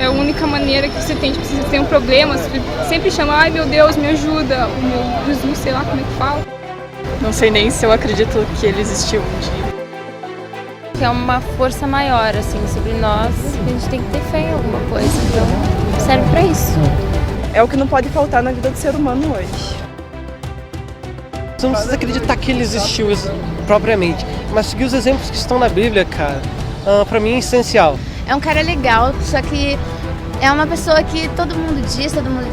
É a única maneira que você tem, tipo, se você tem um problema, você sempre chama, ai meu Deus, me ajuda, o meu Jesus, sei lá como é que fala. Não sei nem se eu acredito que ele existiu um dia. Que é uma força maior, assim, sobre nós, a gente tem que ter fé em alguma coisa, então serve pra isso. É o que não pode faltar na vida do ser humano hoje. Você não precisa acreditar que ele existiu propriamente, mas seguir os exemplos que estão na Bíblia, cara, pra mim é essencial. É um cara legal, só que é uma pessoa que todo mundo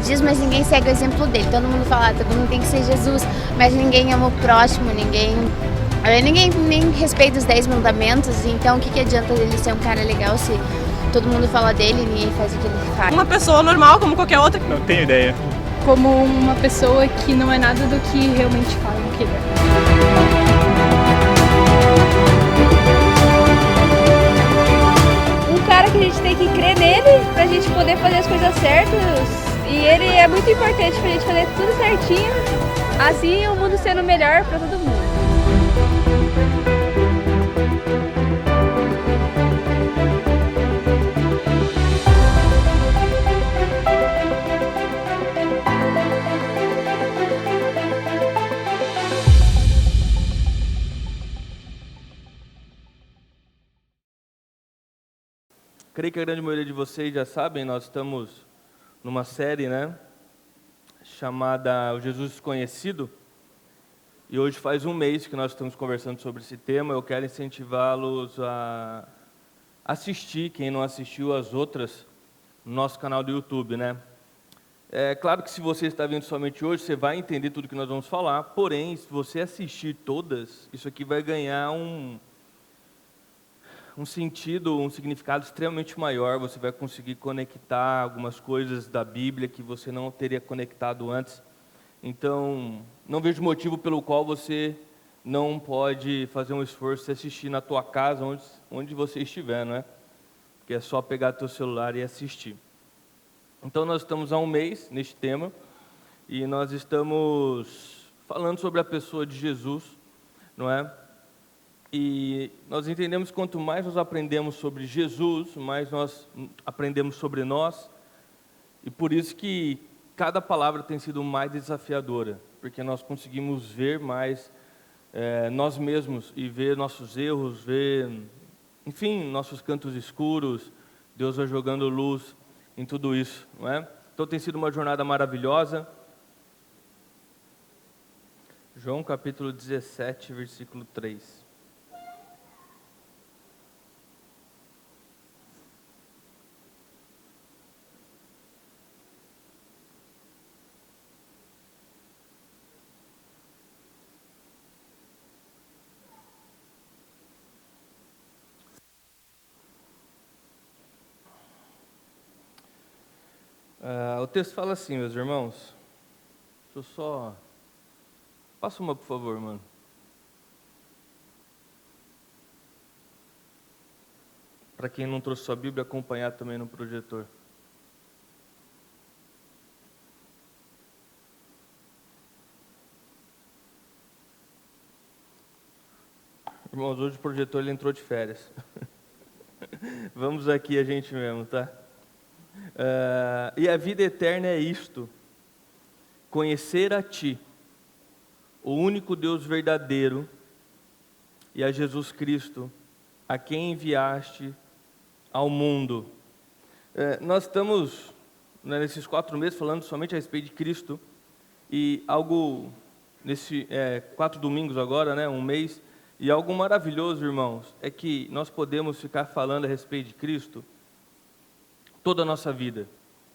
diz, mas ninguém segue o exemplo dele. Todo mundo fala, todo mundo tem que ser Jesus, mas ninguém ama o próximo, ninguém nem respeita os 10 mandamentos. Então o que adianta ele ser um cara legal se todo mundo fala dele e ninguém faz o que ele faz? Uma pessoa normal como qualquer outra. Não tenho ideia. Como uma pessoa que não é nada do que realmente falam que ele Um cara que a gente tem que crer nele pra gente poder fazer as coisas certas. E ele é muito importante pra gente fazer tudo certinho. Assim o mundo sendo melhor pra todo mundo. Creio que a grande maioria de vocês já sabem, nós estamos numa série, chamada O Jesus Desconhecido. E hoje faz um mês que nós estamos conversando sobre esse tema. Eu quero incentivá-los a assistir, quem não assistiu as outras, no nosso canal do YouTube, É claro que se você está vendo somente hoje, você vai entender tudo que nós vamos falar. Porém, se você assistir todas, isso aqui vai ganhar um sentido, um significado extremamente maior. Você vai conseguir conectar algumas coisas da Bíblia que você não teria conectado antes. Então, não vejo motivo pelo qual você não pode fazer um esforço e assistir na tua casa, onde você estiver, Porque é só pegar teu celular e assistir. Então, nós estamos há um mês neste tema, e nós estamos falando sobre a pessoa de Jesus, E nós entendemos que quanto mais nós aprendemos sobre Jesus, mais nós aprendemos sobre nós, e por isso que cada palavra tem sido mais desafiadora, porque nós conseguimos ver mais nós mesmos e ver nossos erros, enfim, nossos cantos escuros. Deus vai jogando luz em tudo isso, Então tem sido uma jornada maravilhosa. João capítulo 17, versículo 3. O texto fala assim, meus irmãos. Deixa eu só... Passa uma, por favor, mano. Para quem não trouxe sua Bíblia, acompanhar também no projetor. Irmãos, hoje o projetor ele entrou de férias. Vamos aqui a gente mesmo, tá? E a vida eterna é isto: conhecer a Ti, o único Deus verdadeiro, e a Jesus Cristo, a quem enviaste ao mundo. Nós estamos, nesses 4 meses, falando somente a respeito de Cristo, e algo, 4 domingos agora, um mês, e algo maravilhoso, irmãos, é que nós podemos ficar falando a respeito de Cristo toda a nossa vida,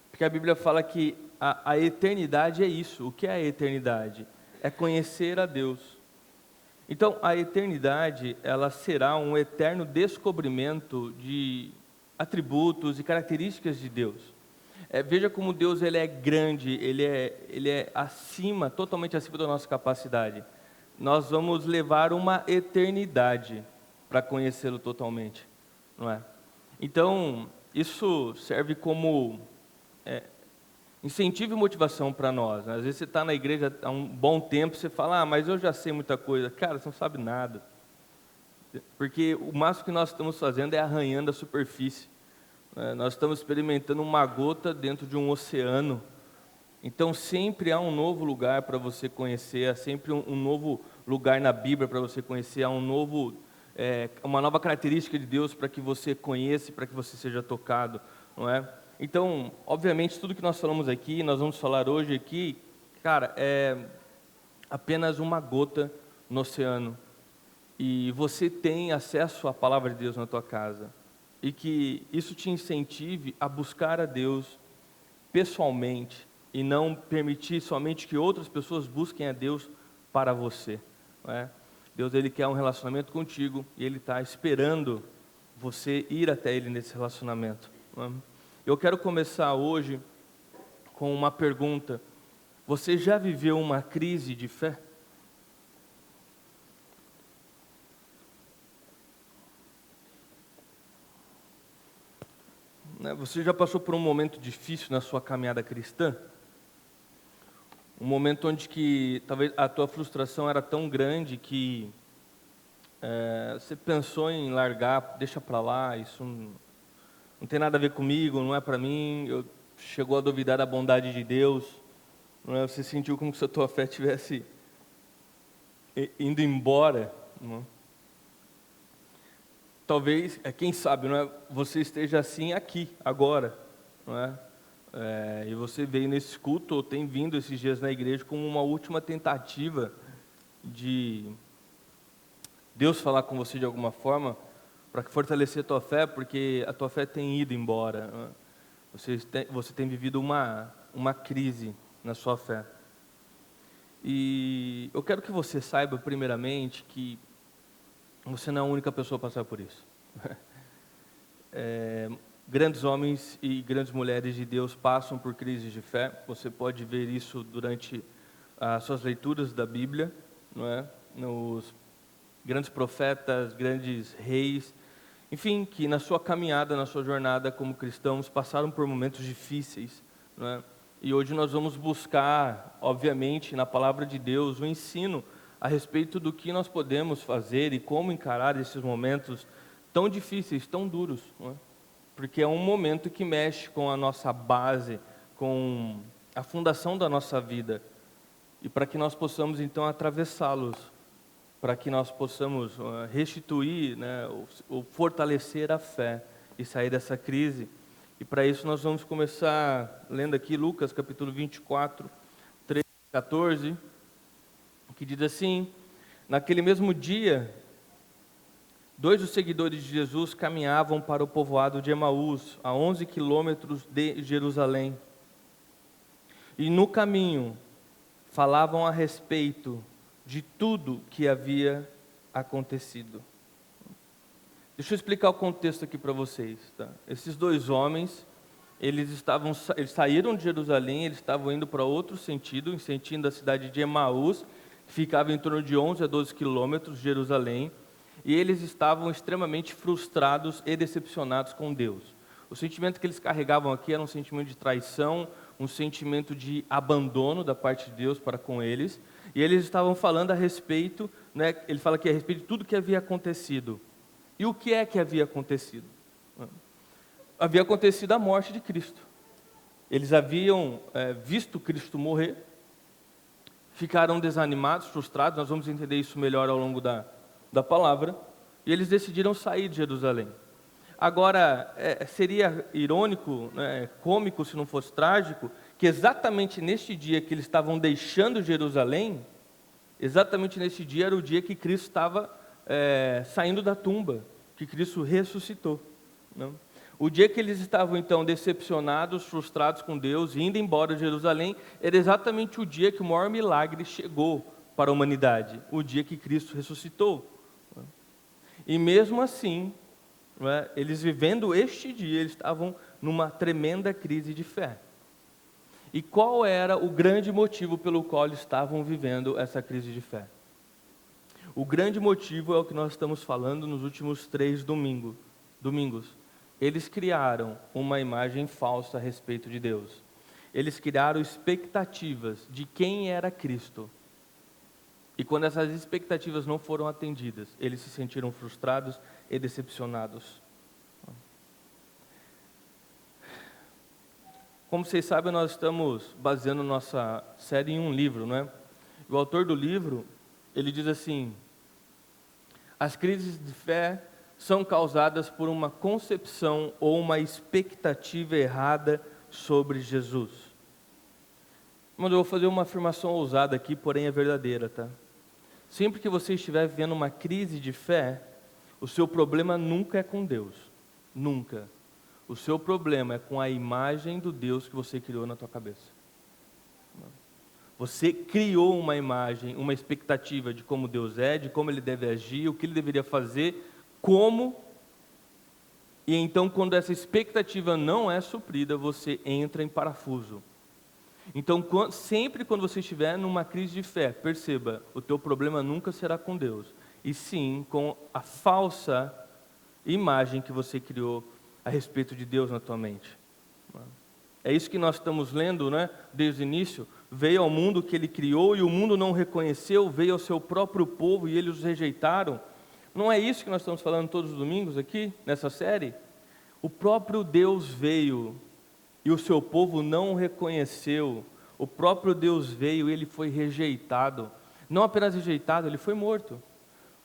porque a Bíblia fala que a eternidade é isso. O que é a eternidade? É conhecer a Deus. Então, a eternidade, ela será um eterno descobrimento de atributos e características de Deus. Veja como Deus ele é grande, ele é acima, totalmente acima da nossa capacidade. Nós vamos levar uma eternidade para conhecê-lo totalmente, não é? Então, isso serve como incentivo e motivação para nós. Às vezes você está na igreja há um bom tempo, você fala, mas eu já sei muita coisa. Cara, você não sabe nada. Porque o máximo que nós estamos fazendo é arranhando a superfície. Nós estamos experimentando uma gota dentro de um oceano. Então sempre há um novo lugar para você conhecer, há sempre um novo lugar na Bíblia para você conhecer, há uma nova característica de Deus para que você conheça, para que você seja tocado, não é? Então, obviamente, tudo que nós falamos aqui, nós vamos falar hoje aqui, cara, é apenas uma gota no oceano. E você tem acesso à palavra de Deus na tua casa. E que isso te incentive a buscar a Deus pessoalmente e não permitir somente que outras pessoas busquem a Deus para você, não é? Deus, Ele quer um relacionamento contigo e Ele está esperando você ir até Ele nesse relacionamento, não é? Eu quero começar hoje com uma pergunta. Você já viveu uma crise de fé? Você já passou por um momento difícil na sua caminhada cristã? Um momento onde que talvez a tua frustração era tão grande que você pensou em largar, deixa para lá, isso não tem nada a ver comigo, não é para mim. Chegou a duvidar da bondade de Deus, não é? Você sentiu como se a tua fé estivesse indo embora, não é? Talvez, quem sabe, não é? Você esteja assim aqui, agora, não é? E você veio nesse culto, ou tem vindo esses dias na igreja, como uma última tentativa de Deus falar com você de alguma forma, para fortalecer a tua fé, porque a tua fé tem ido embora, não é? Você tem vivido uma crise na sua fé. E eu quero que você saiba, primeiramente, que você não é a única pessoa a passar por isso. Grandes homens e grandes mulheres de Deus passam por crises de fé. Você pode ver isso durante as suas leituras da Bíblia, não é? Nos grandes profetas, grandes reis, enfim, que na sua caminhada, na sua jornada como cristãos, passaram por momentos difíceis, não é? E hoje nós vamos buscar, obviamente, na palavra de Deus, o ensino a respeito do que nós podemos fazer e como encarar esses momentos tão difíceis, tão duros, não é? Porque é um momento que mexe com a nossa base, com a fundação da nossa vida, e para que nós possamos então atravessá-los, para que nós possamos restituir, né, ou fortalecer a fé e sair dessa crise. E para isso nós vamos começar lendo aqui Lucas capítulo 24, 13, 14, que diz assim: naquele mesmo dia, 2 dos seguidores de Jesus caminhavam para o povoado de Emaús, a 11 quilômetros de Jerusalém. E no caminho falavam a respeito de tudo que havia acontecido. Deixa eu explicar o contexto aqui para vocês, tá? Esses dois homens, eles saíram de Jerusalém, eles estavam indo para outro sentido, em sentido da cidade de Emaús, que ficava em torno de 11 a 12 quilômetros de Jerusalém, e eles estavam extremamente frustrados e decepcionados com Deus. O sentimento que eles carregavam aqui era um sentimento de traição, um sentimento de abandono da parte de Deus para com eles, e eles estavam falando a respeito, né, ele fala aqui a respeito de tudo que havia acontecido. E o que é que havia acontecido? Havia acontecido a morte de Cristo. Eles haviam visto Cristo morrer, ficaram desanimados, frustrados, nós vamos entender isso melhor ao longo da palavra, e eles decidiram sair de Jerusalém. Agora, seria irônico, né, cômico se não fosse trágico, que exatamente neste dia que eles estavam deixando Jerusalém, exatamente nesse dia era o dia que Cristo estava saindo da tumba, que Cristo ressuscitou, não? O dia que eles estavam então decepcionados, frustrados com Deus, indo embora de Jerusalém, era exatamente o dia que o maior milagre chegou para a humanidade, o dia que Cristo ressuscitou. E mesmo assim, eles vivendo este dia, eles estavam numa tremenda crise de fé. E qual era o grande motivo pelo qual eles estavam vivendo essa crise de fé? O grande motivo é o que nós estamos falando nos últimos 3 domingos. Eles criaram uma imagem falsa a respeito de Deus. Eles criaram expectativas de quem era Cristo. E quando essas expectativas não foram atendidas, eles se sentiram frustrados e decepcionados. como vocês sabem, nós estamos baseando nossa série em um livro, não é? O autor do livro, ele diz assim: as crises de fé são causadas por uma concepção ou uma expectativa errada sobre Jesus. Mas eu vou fazer uma afirmação ousada aqui, porém é verdadeira, tá? Sempre que você estiver vivendo uma crise de fé, o seu problema nunca é com Deus. Nunca. O seu problema é com a imagem do Deus que você criou na tua cabeça. Você criou uma imagem, uma expectativa de como Deus é, de como Ele deve agir, o que Ele deveria fazer, como. E então, quando essa expectativa não é suprida, você entra em parafuso. Então, sempre quando você estiver numa crise de fé, perceba, o teu problema nunca será com Deus, e sim com a falsa imagem que você criou a respeito de Deus na tua mente. É isso que nós estamos lendo, né? Desde o início. Veio ao mundo que Ele criou e o mundo não o reconheceu, veio ao seu próprio povo e eles os rejeitaram. Não é isso que nós estamos falando todos os domingos aqui, nessa série? O próprio Deus veio e o seu povo não o reconheceu. O próprio Deus veio e Ele foi rejeitado. Não apenas rejeitado, Ele foi morto.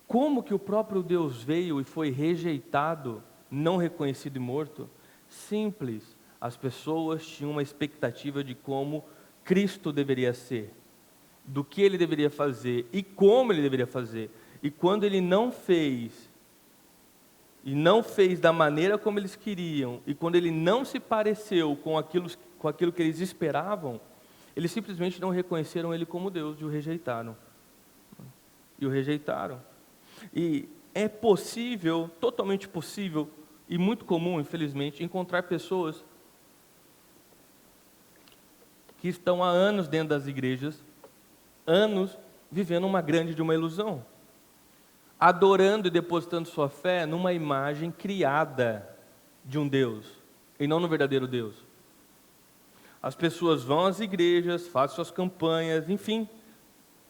Como que o próprio Deus veio e foi rejeitado, não reconhecido e morto? Simples. As pessoas tinham uma expectativa de como Cristo deveria ser, do que Ele deveria fazer e como Ele deveria fazer. E quando Ele não fez, e não fez da maneira como eles queriam, e quando Ele não se pareceu com aquilo que eles esperavam, eles simplesmente não reconheceram Ele como Deus e o rejeitaram. E o rejeitaram. E é possível, totalmente possível, e muito comum, infelizmente, encontrar pessoas que estão há anos dentro das igrejas, anos vivendo uma grande de uma ilusão, adorando e depositando sua fé numa imagem criada de um Deus, e não no verdadeiro Deus. As pessoas vão às igrejas, fazem suas campanhas, enfim,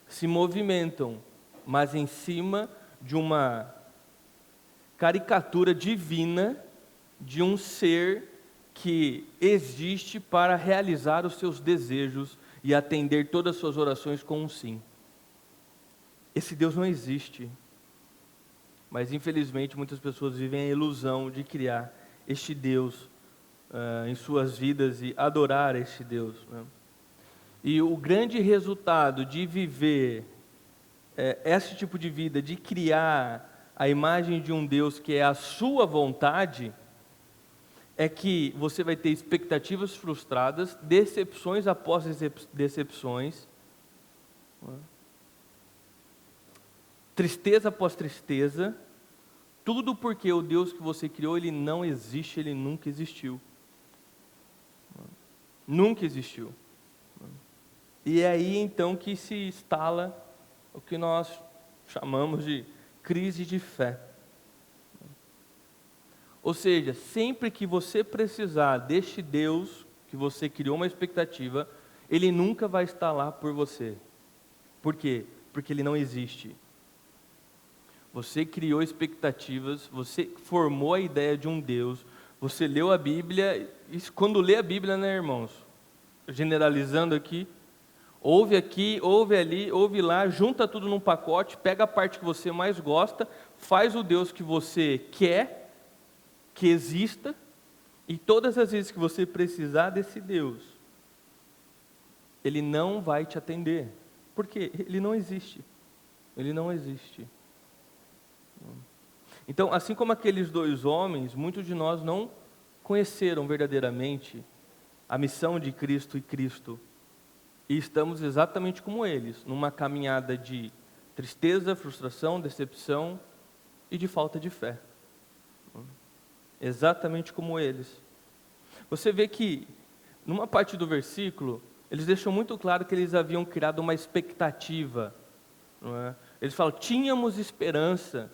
se movimentam, mas em cima de uma caricatura divina de um ser que existe para realizar os seus desejos e atender todas as suas orações com um sim. Esse Deus não existe, mas infelizmente muitas pessoas vivem a ilusão de criar este Deus em suas vidas e adorar este Deus, né? E o grande resultado de viver esse tipo de vida, de criar a imagem de um Deus que é a sua vontade, é que você vai ter expectativas frustradas, decepções após decepções, tristeza após tristeza, tudo porque o Deus que você criou, Ele não existe, Ele nunca existiu. Nunca existiu. E é aí então que se instala o que nós chamamos de crise de fé. Ou seja, sempre que você precisar deste Deus que você criou uma expectativa, Ele nunca vai estar lá por você. Por quê? Porque Ele não existe. Você criou expectativas, você formou a ideia de um Deus, você leu a Bíblia, e quando lê a Bíblia, né, irmãos? Generalizando aqui, ouve aqui, ouve ali, ouve lá, junta tudo num pacote, pega a parte que você mais gosta, faz o Deus que você quer que exista, e todas as vezes que você precisar desse Deus, Ele não vai te atender. Por quê? Ele não existe. Ele não existe. Então, assim como aqueles dois homens, muitos de nós não conheceram verdadeiramente a missão de Cristo e Cristo. E estamos exatamente como eles, numa caminhada de tristeza, frustração, decepção e de falta de fé. Exatamente como eles. Você vê que, numa parte do versículo, eles deixam muito claro que eles haviam criado uma expectativa. Não é? Eles falam, tínhamos esperança.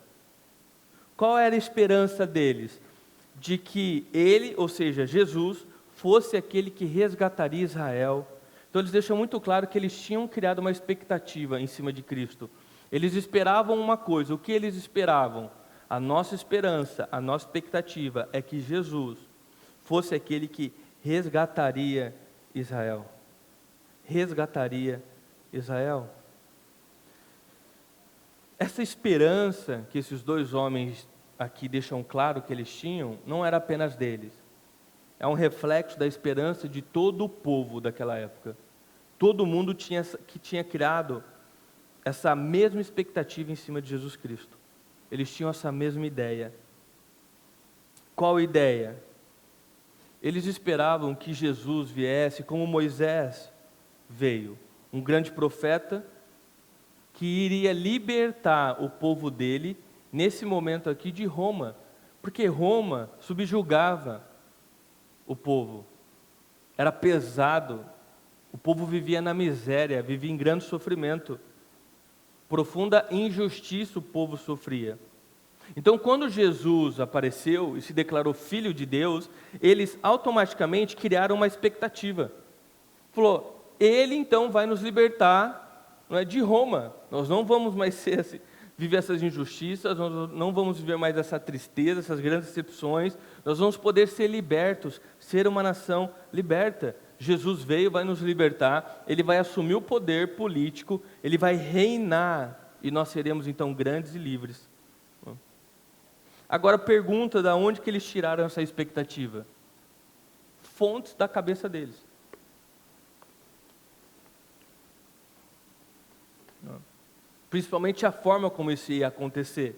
Qual era a esperança deles? De que Ele, ou seja, Jesus, fosse aquele que resgataria Israel. Então eles deixam muito claro que eles tinham criado uma expectativa em cima de Cristo. Eles esperavam uma coisa. O que eles esperavam? A nossa esperança, a nossa expectativa é que Jesus fosse aquele que resgataria Israel. Resgataria Israel. Essa esperança que esses dois homens aqui deixam claro que eles tinham, não era apenas deles. É um reflexo da esperança de todo o povo daquela época. Todo mundo que tinha criado essa mesma expectativa em cima de Jesus Cristo. Eles tinham essa mesma ideia. Qual ideia? Eles esperavam que Jesus viesse como Moisés veio, um grande profeta que iria libertar o povo dele, nesse momento aqui, de Roma, porque Roma subjugava o povo, era pesado, o povo vivia na miséria, vivia em grande sofrimento, profunda injustiça o povo sofria. Então, quando Jesus apareceu e se declarou Filho de Deus, eles automaticamente criaram uma expectativa. Falou, Ele então vai nos libertar, não é, de Roma. Nós não vamos mais viver essas injustiças, nós não vamos viver mais essa tristeza, essas grandes decepções. Nós vamos poder ser libertos, ser uma nação liberta. Jesus veio, vai nos libertar, Ele vai assumir o poder político, Ele vai reinar, e nós seremos então grandes e livres. Agora pergunta de onde que eles tiraram essa expectativa. Fontes da cabeça deles. Principalmente a forma como isso ia acontecer.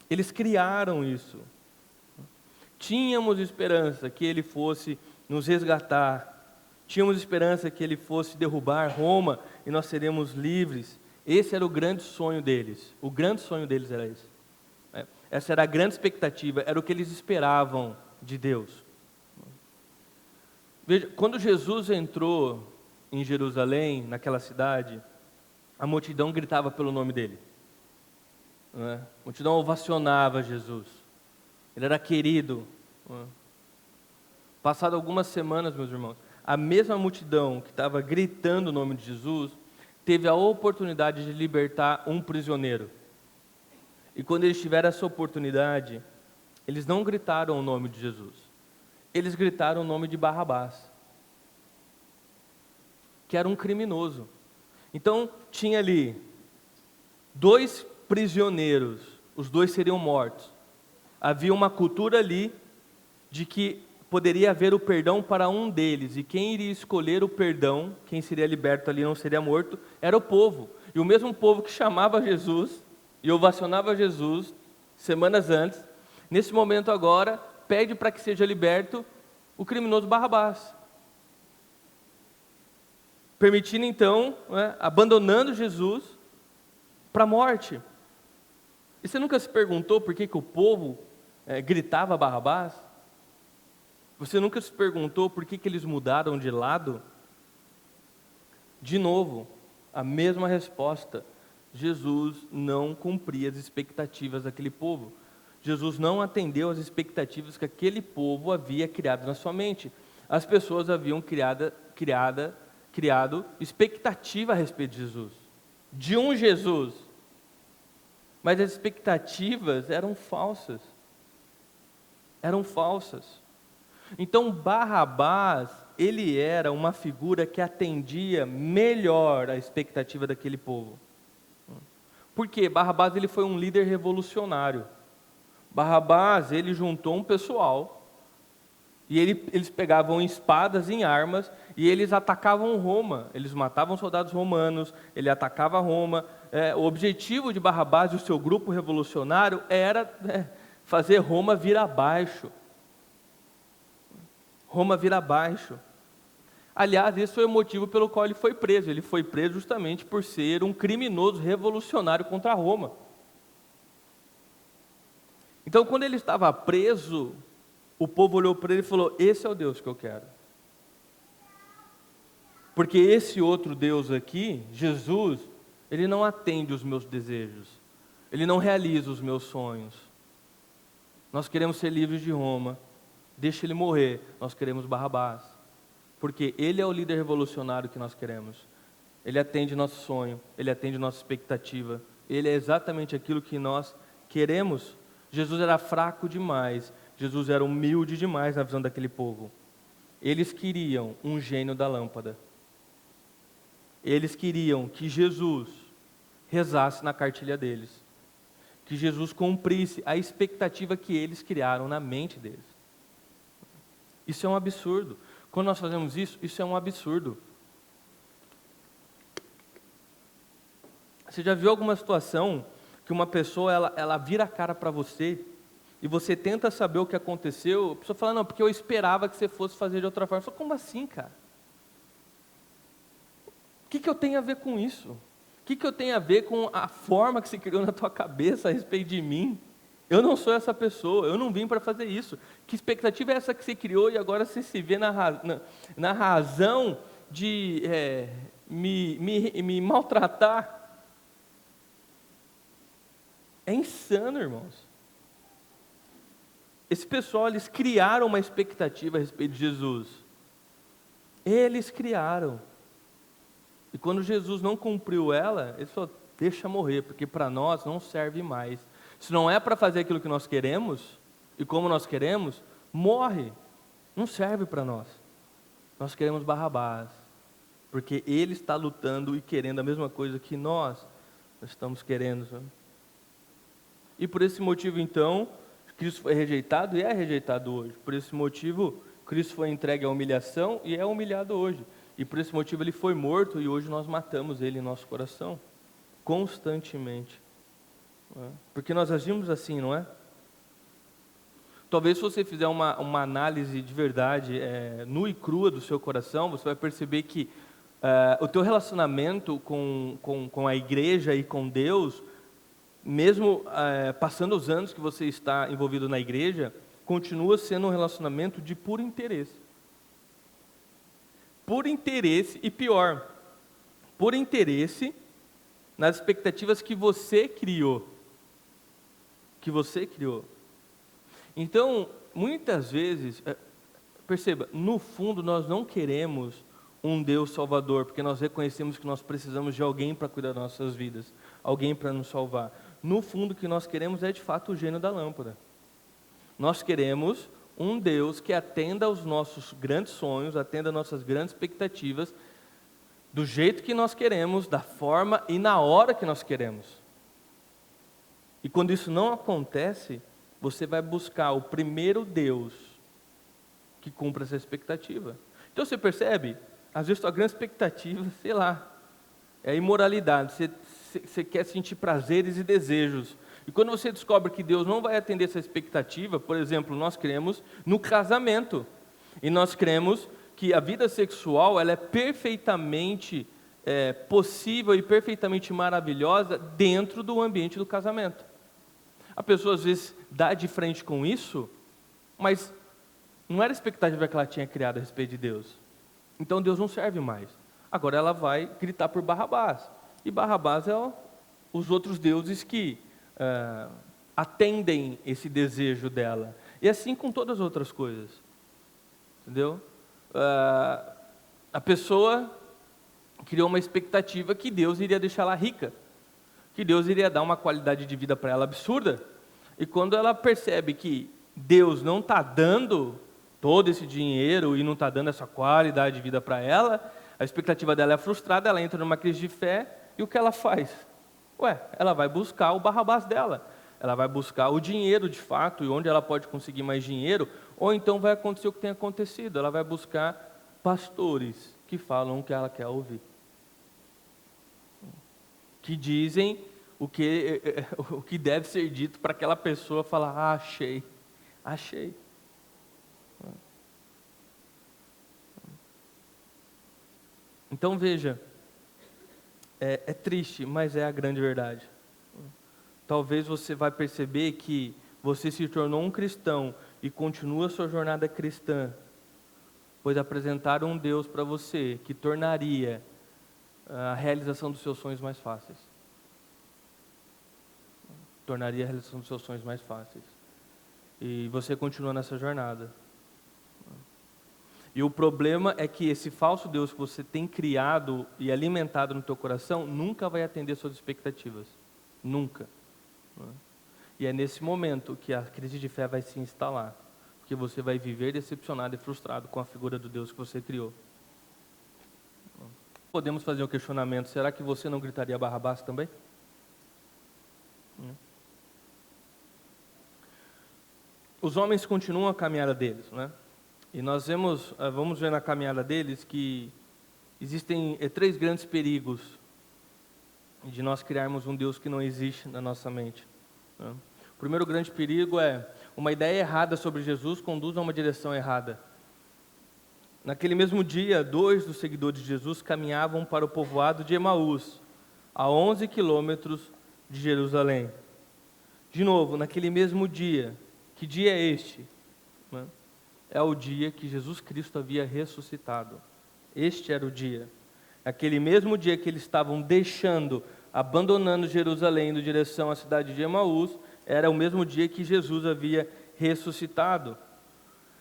Eles criaram isso. Tínhamos esperança que Ele fosse nos resgatar. Tínhamos esperança que Ele fosse derrubar Roma e nós seremos livres. Esse era o grande sonho deles. O grande sonho deles era esse. Essa era a grande expectativa, era o que eles esperavam de Deus. Veja, quando Jesus entrou em Jerusalém, naquela cidade, a multidão gritava pelo nome dele. A multidão ovacionava Jesus. Ele era querido. Passado algumas semanas, meus irmãos, a mesma multidão que estava gritando o nome de Jesus, teve a oportunidade de libertar um prisioneiro. E quando eles tiveram essa oportunidade, eles não gritaram o nome de Jesus. Eles gritaram o nome de Barrabás, que era um criminoso. Então, tinha ali 2 prisioneiros, os 2 seriam mortos. Havia uma cultura ali de que poderia haver o perdão para um deles, e quem iria escolher o perdão, quem seria liberto ali não seria morto, era o povo. E o mesmo povo que chamava Jesus e ovacionava Jesus semanas antes, nesse momento agora, pede para que seja liberto o criminoso Barrabás. Permitindo então, abandonando Jesus para a morte. E você nunca se perguntou por que o povo gritava Barrabás? Você nunca se perguntou por que eles mudaram de lado? De novo, a mesma resposta. Jesus não cumpria as expectativas daquele povo. Jesus não atendeu às expectativas que aquele povo havia criado na sua mente. As pessoas haviam criado expectativa a respeito de Jesus. De um Jesus. Mas as expectativas eram falsas. Eram falsas. Então Barrabás, ele era uma figura que atendia melhor a expectativa daquele povo. Por quê? Barrabás ele foi um líder revolucionário. Barrabás ele juntou um pessoal e eles pegavam espadas em armas e eles atacavam Roma. Eles matavam soldados romanos, ele atacava Roma. O objetivo de Barrabás e o seu grupo revolucionário era fazer Roma vir abaixo. Roma vir abaixo. Aliás, esse foi o motivo pelo qual ele foi preso. Ele foi preso justamente por ser um criminoso revolucionário contra Roma. Então, quando ele estava preso, o povo olhou para ele e falou: esse é o Deus que eu quero. Porque esse outro Deus aqui, Jesus, ele não atende os meus desejos. Ele não realiza os meus sonhos. Nós queremos ser livres de Roma. Deixa ele morrer. Nós queremos Barrabás. Porque ele é o líder revolucionário que nós queremos. Ele atende nosso sonho, ele atende nossa expectativa. Ele é exatamente aquilo que nós queremos. Jesus era fraco demais, Jesus era humilde demais na visão daquele povo. Eles queriam um gênio da lâmpada. Eles queriam que Jesus rezasse na cartilha deles. Que Jesus cumprisse a expectativa que eles criaram na mente deles. Isso é um absurdo. Quando nós fazemos isso, isso é um absurdo. Você já viu alguma situação que uma pessoa ela vira a cara para você e você tenta saber o que aconteceu, a pessoa fala, não, porque eu esperava que você fosse fazer de outra forma. Eu falo, como assim, cara? O que eu tenho a ver com isso? O que eu tenho a ver com a forma que se criou na tua cabeça a respeito de mim? Eu não sou essa pessoa, eu não vim para fazer isso. Que expectativa é essa que você criou e agora você se vê na razão de me maltratar? É insano, irmãos. Esse pessoal, eles criaram uma expectativa a respeito de Jesus. Eles criaram. E quando Jesus não cumpriu ela, ele falou, deixa morrer, porque para nós não serve mais. Se não é para fazer aquilo que nós queremos, e como nós queremos, morre. Não serve para nós. Nós queremos Barrabás, porque ele está lutando e querendo a mesma coisa que nós estamos querendo. Sabe? E por esse motivo, então, Cristo foi rejeitado e é rejeitado hoje. Por esse motivo, Cristo foi entregue à humilhação e é humilhado hoje. E por esse motivo ele foi morto e hoje nós matamos ele em nosso coração, constantemente. Porque nós agimos assim, não é? Talvez se você fizer uma análise de verdade, nua e crua do seu coração, você vai perceber que o teu relacionamento com a igreja e com Deus, mesmo passando os anos que você está envolvido na igreja, continua sendo um relacionamento de puro interesse. Por interesse e pior, por interesse nas expectativas que você criou. Então, muitas vezes, perceba, no fundo nós não queremos um Deus salvador, porque nós reconhecemos que nós precisamos de alguém para cuidar das nossas vidas, alguém para nos salvar. No fundo o que nós queremos é de fato o gênio da lâmpada. Nós queremos um Deus que atenda aos nossos grandes sonhos, atenda às nossas grandes expectativas, do jeito que nós queremos, da forma e na hora que nós queremos. E quando isso não acontece, você vai buscar o primeiro Deus que cumpra essa expectativa. Então você percebe, às vezes a grande expectativa, sei lá, é a imoralidade, você quer sentir prazeres e desejos. E quando você descobre que Deus não vai atender essa expectativa, por exemplo, nós cremos no casamento. E nós cremos que a vida sexual ela é perfeitamente possível e perfeitamente maravilhosa dentro do ambiente do casamento. A pessoa às vezes dá de frente com isso, mas não era a expectativa que ela tinha criado a respeito de Deus. Então Deus não serve mais. Agora ela vai gritar por Barrabás. E Barrabás é os outros deuses que atendem esse desejo dela. E assim com todas as outras coisas. Entendeu? A pessoa criou uma expectativa que Deus iria deixar ela rica, que Deus iria dar uma qualidade de vida para ela absurda. E quando ela percebe que Deus não está dando todo esse dinheiro e não está dando essa qualidade de vida para ela, a expectativa dela é frustrada, ela entra numa crise de fé, e o que ela faz? Ela vai buscar o Barrabás dela, ela vai buscar o dinheiro de fato, e onde ela pode conseguir mais dinheiro, ou então vai acontecer o que tem acontecido, ela vai buscar pastores que falam o que ela quer ouvir, que dizem o que deve ser dito para aquela pessoa falar, achei. Então veja, é triste, mas é a grande verdade. Talvez você vai perceber que você se tornou um cristão e continua a sua jornada cristã, pois apresentaram um Deus para você que tornaria a realização dos seus sonhos mais fáceis. Tornaria a realização dos seus sonhos mais fáceis. E você continua nessa jornada. E o problema é que esse falso Deus que você tem criado e alimentado no teu coração nunca vai atender suas expectativas. Nunca. E é nesse momento que a crise de fé vai se instalar, porque você vai viver decepcionado e frustrado com a figura do Deus que você criou. Podemos fazer um questionamento: será que você não gritaria Barrabás também? Os homens continuam a caminhada deles, né? E nós vamos ver na caminhada deles que existem 3 grandes perigos de nós criarmos um Deus que não existe na nossa mente, né? O primeiro grande perigo é uma ideia errada sobre Jesus conduz a uma direção errada. Naquele mesmo dia, 2 dos seguidores de Jesus caminhavam para o povoado de Emaús, a 11 quilômetros de Jerusalém. De novo, naquele mesmo dia. Que dia é este? É o dia que Jesus Cristo havia ressuscitado. Este era o dia. Aquele mesmo dia que eles estavam abandonando Jerusalém, indo em direção à cidade de Emaús, era o mesmo dia que Jesus havia ressuscitado.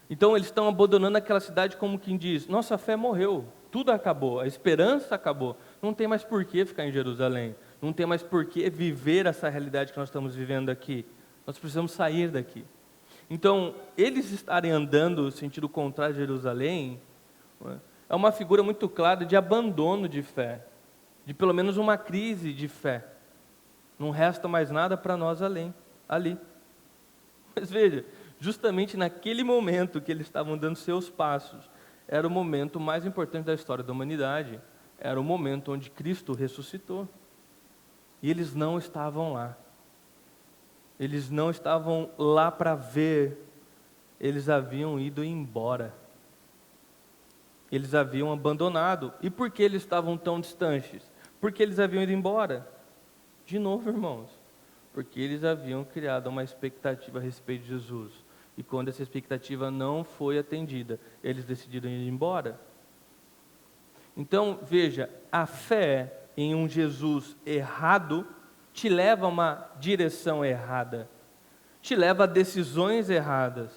Então eles estão abandonando aquela cidade como quem diz: nossa fé morreu, tudo acabou, a esperança acabou, não tem mais por que ficar em Jerusalém, não tem mais por que viver essa realidade que nós estamos vivendo aqui, nós precisamos sair daqui. Então, eles estarem andando no sentido contrário de Jerusalém, é uma figura muito clara de abandono de fé, de pelo menos uma crise de fé. Não resta mais nada para nós ali. Mas veja, justamente naquele momento que eles estavam dando seus passos, era o momento mais importante da história da humanidade, era o momento onde Cristo ressuscitou. E eles não estavam lá. Eles não estavam lá para ver, eles haviam ido embora. Eles haviam abandonado. E por que eles estavam tão distantes? Porque eles haviam ido embora. De novo, irmãos, porque eles haviam criado uma expectativa a respeito de Jesus. E quando essa expectativa não foi atendida, eles decidiram ir embora. Então, veja, a fé em um Jesus errado te leva a uma direção errada, te leva a decisões erradas.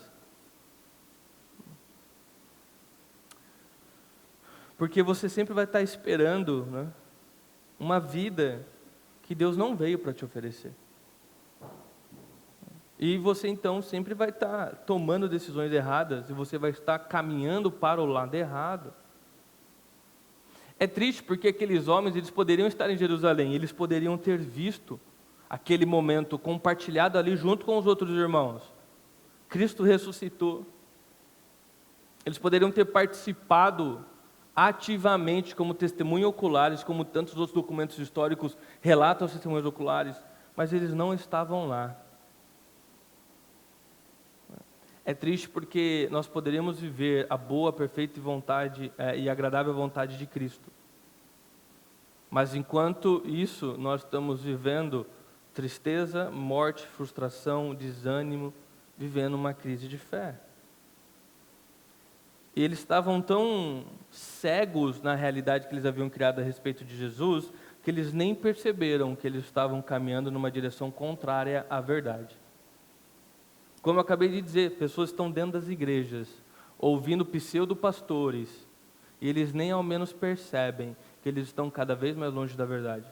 Porque você sempre vai estar esperando, né, uma vida que Deus não veio para te oferecer. E você então sempre vai estar tomando decisões erradas, e você vai estar caminhando para o lado errado. É triste porque aqueles homens, eles poderiam estar em Jerusalém, eles poderiam ter visto aquele momento compartilhado ali junto com os outros irmãos. Cristo ressuscitou. Eles poderiam ter participado ativamente como testemunhas oculares, como tantos outros documentos históricos relatam as testemunhas oculares, mas eles não estavam lá. É triste porque nós poderíamos viver a boa, perfeita vontade e agradável vontade de Cristo. Mas enquanto isso, nós estamos vivendo tristeza, morte, frustração, desânimo, vivendo uma crise de fé. E eles estavam tão cegos na realidade que eles haviam criado a respeito de Jesus, que eles nem perceberam que eles estavam caminhando numa direção contrária à verdade. Como eu acabei de dizer, pessoas estão dentro das igrejas, ouvindo pseudo-pastores, e eles nem ao menos percebem que eles estão cada vez mais longe da verdade.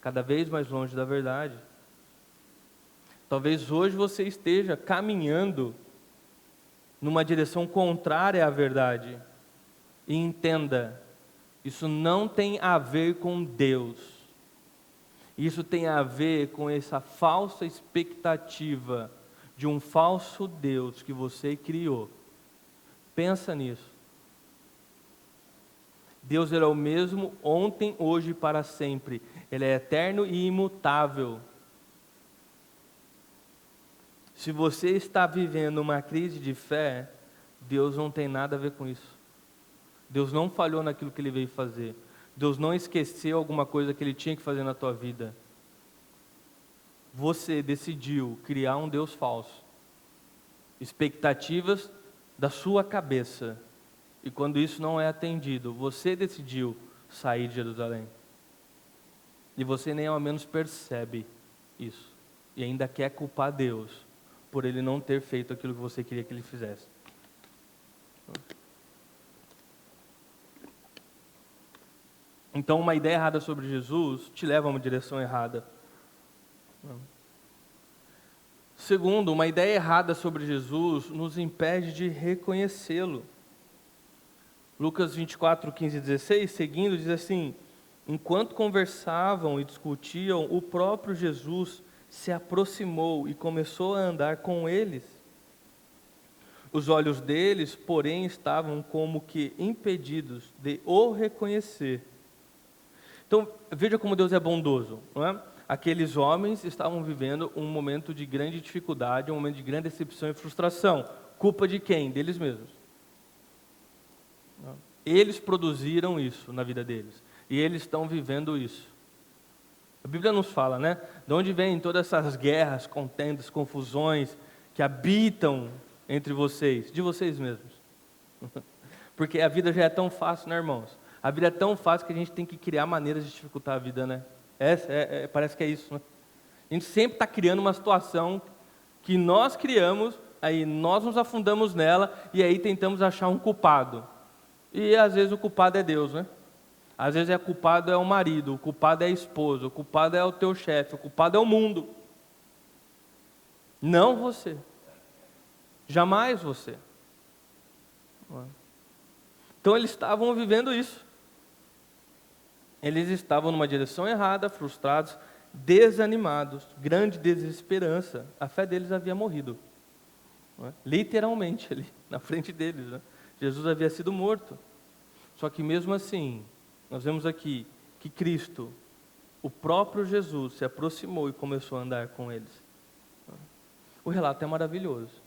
Cada vez mais longe da verdade. Talvez hoje você esteja caminhando numa direção contrária à verdade. E entenda, isso não tem a ver com Deus. Isso tem a ver com essa falsa expectativa de um falso Deus que você criou. Pensa nisso. Deus era o mesmo ontem, hoje e para sempre. Ele é eterno e imutável. Se você está vivendo uma crise de fé, Deus não tem nada a ver com isso. Deus não falhou naquilo que Ele veio fazer. Deus não esqueceu alguma coisa que Ele tinha que fazer na tua vida. Você decidiu criar um Deus falso. Expectativas da sua cabeça. E quando isso não é atendido, você decidiu sair de Jerusalém. E você nem ao menos percebe isso. E ainda quer culpar Deus por Ele não ter feito aquilo que você queria que Ele fizesse. Então, uma ideia errada sobre Jesus te leva a uma direção errada. Segundo, uma ideia errada sobre Jesus nos impede de reconhecê-lo. Lucas 24, 15 e 16, seguindo, diz assim: enquanto conversavam e discutiam, o próprio Jesus se aproximou e começou a andar com eles. Os olhos deles, porém, estavam como que impedidos de o reconhecer. Então, veja como Deus é bondoso, não é? Aqueles homens estavam vivendo um momento de grande dificuldade, um momento de grande decepção e frustração. Culpa de quem? Deles mesmos. Eles produziram isso na vida deles. E eles estão vivendo isso. A Bíblia nos fala, né? De onde vêm todas essas guerras, contendas, confusões que habitam entre vocês? De vocês mesmos. Porque a vida já é tão fácil, né, irmãos? A vida é tão fácil que a gente tem que criar maneiras de dificultar a vida, né? Parece que é isso, né? A gente sempre está criando uma situação que nós criamos, aí nós nos afundamos nela e aí tentamos achar um culpado. E às vezes o culpado é Deus, né? Às vezes o culpado é o marido, o culpado é a esposa, o culpado é o teu chefe, o culpado é o mundo. Não você. Jamais você. Então eles estavam vivendo isso. Eles estavam numa direção errada, frustrados, desanimados, grande desesperança. A fé deles havia morrido. Literalmente ali, na frente deles, né? Jesus havia sido morto. Só que mesmo assim, nós vemos aqui que Cristo, o próprio Jesus, se aproximou e começou a andar com eles. O relato é maravilhoso.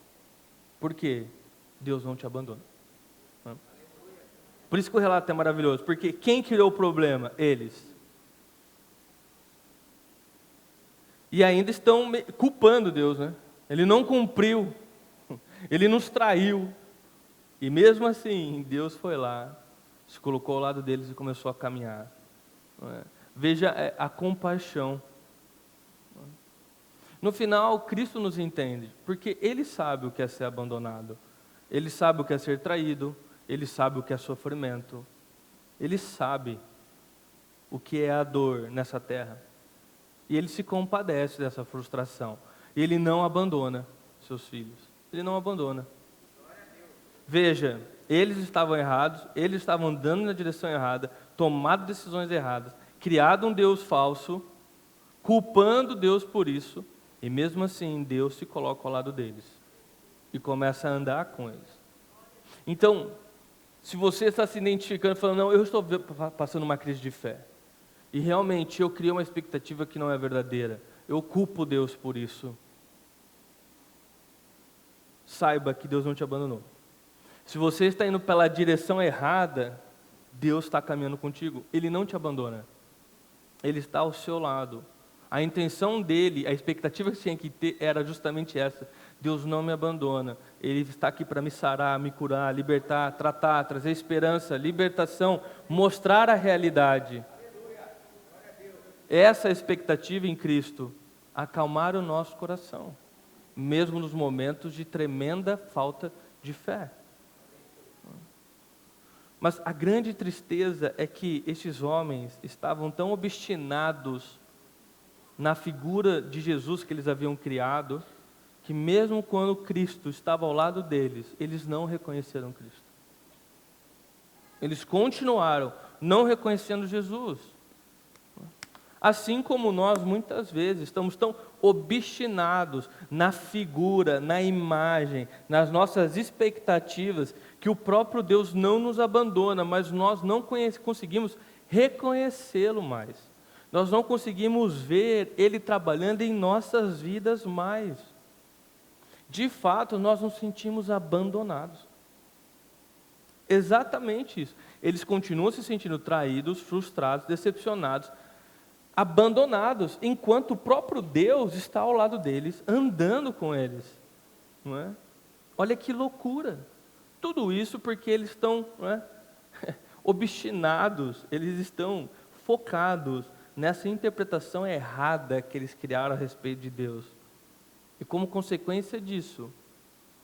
Por quê? Deus não te abandona. Por isso que o relato é maravilhoso, porque quem criou o problema? Eles. E ainda estão culpando Deus, né? Ele não cumpriu, ele nos traiu. E mesmo assim, Deus foi lá, se colocou ao lado deles e começou a caminhar. Veja a compaixão. No final, Cristo nos entende, porque Ele sabe o que é ser abandonado. Ele sabe o que é ser traído. Ele sabe o que é sofrimento. Ele sabe o que é a dor nessa terra. E Ele se compadece dessa frustração. E Ele não abandona seus filhos. Ele não abandona. Veja, eles estavam errados, eles estavam andando na direção errada, tomado decisões erradas, criado um Deus falso, culpando Deus por isso, e mesmo assim Deus se coloca ao lado deles e começa a andar com eles. Então, se você está se identificando, falando, não, eu estou passando uma crise de fé, e realmente eu criei uma expectativa que não é verdadeira, eu culpo Deus por isso, saiba que Deus não te abandonou. Se você está indo pela direção errada, Deus está caminhando contigo, Ele não te abandona, Ele está ao seu lado. A intenção dele, a expectativa que você tinha que ter era justamente essa: Deus não me abandona, Ele está aqui para me sarar, me curar, libertar, tratar, trazer esperança, libertação, mostrar a realidade. Essa expectativa em Cristo, acalmar o nosso coração, mesmo nos momentos de tremenda falta de fé. Mas a grande tristeza é que estes homens estavam tão obstinados na figura de Jesus que eles haviam criado, que mesmo quando Cristo estava ao lado deles, eles não reconheceram Cristo. Eles continuaram não reconhecendo Jesus. Assim como nós, muitas vezes, estamos tão obstinados na figura, na imagem, nas nossas expectativas, que o próprio Deus não nos abandona, mas nós não conseguimos reconhecê-lo mais. Nós não conseguimos ver Ele trabalhando em nossas vidas mais. De fato, nós nos sentimos abandonados. Exatamente isso. Eles continuam se sentindo traídos, frustrados, decepcionados, abandonados, enquanto o próprio Deus está ao lado deles, andando com eles. Não é? Olha que loucura. Tudo isso porque eles estão, não é, obstinados, eles estão focados nessa interpretação errada que eles criaram a respeito de Deus. E como consequência disso,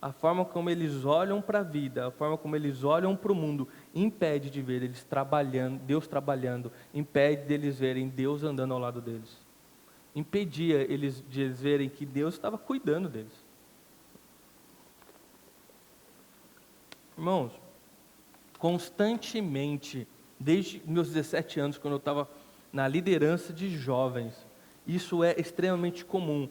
a forma como eles olham para a vida, a forma como eles olham para o mundo, impede de ver eles trabalhando, Deus trabalhando, impede deles verem Deus andando ao lado deles. impedia eles de eles verem que Deus estava cuidando deles. Irmãos, constantemente, desde meus 17 anos, quando eu estava na liderança de jovens, isso é extremamente comum.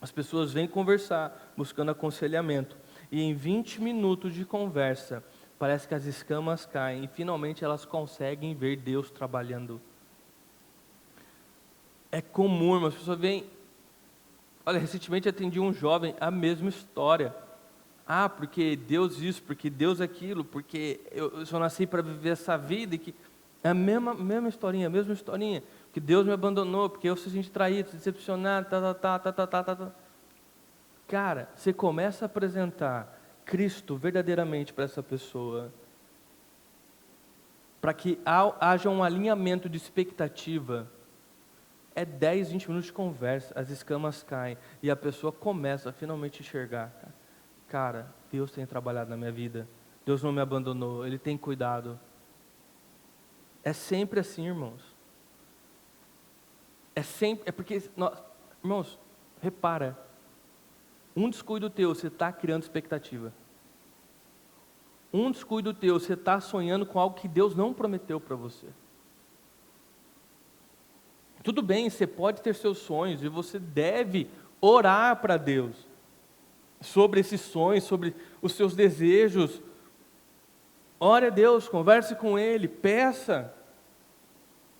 As pessoas vêm conversar, buscando aconselhamento, e em 20 minutos de conversa, parece que as escamas caem, e finalmente elas conseguem ver Deus trabalhando. É comum, irmãos, as pessoas vêm... Olha, recentemente atendi um jovem, a mesma história. Ah, porque Deus isso, porque Deus aquilo, porque eu só nasci para viver essa vida, e que... É a mesma historinha, que Deus me abandonou, porque eu se senti traído, decepcionado, Cara, você começa a apresentar Cristo verdadeiramente para essa pessoa, para que haja um alinhamento de expectativa, é 10, 20 minutos de conversa, as escamas caem, e a pessoa começa a finalmente enxergar, cara, Deus tem trabalhado na minha vida, Deus não me abandonou, Ele tem cuidado. É sempre assim, irmãos. É porque, irmãos, repara, um descuido teu, você está criando expectativa. Um descuido teu, você está sonhando com algo que Deus não prometeu para você. Tudo bem, você pode ter seus sonhos e você deve orar para Deus sobre esses sonhos, sobre os seus desejos. Ore a Deus, converse com Ele, peça.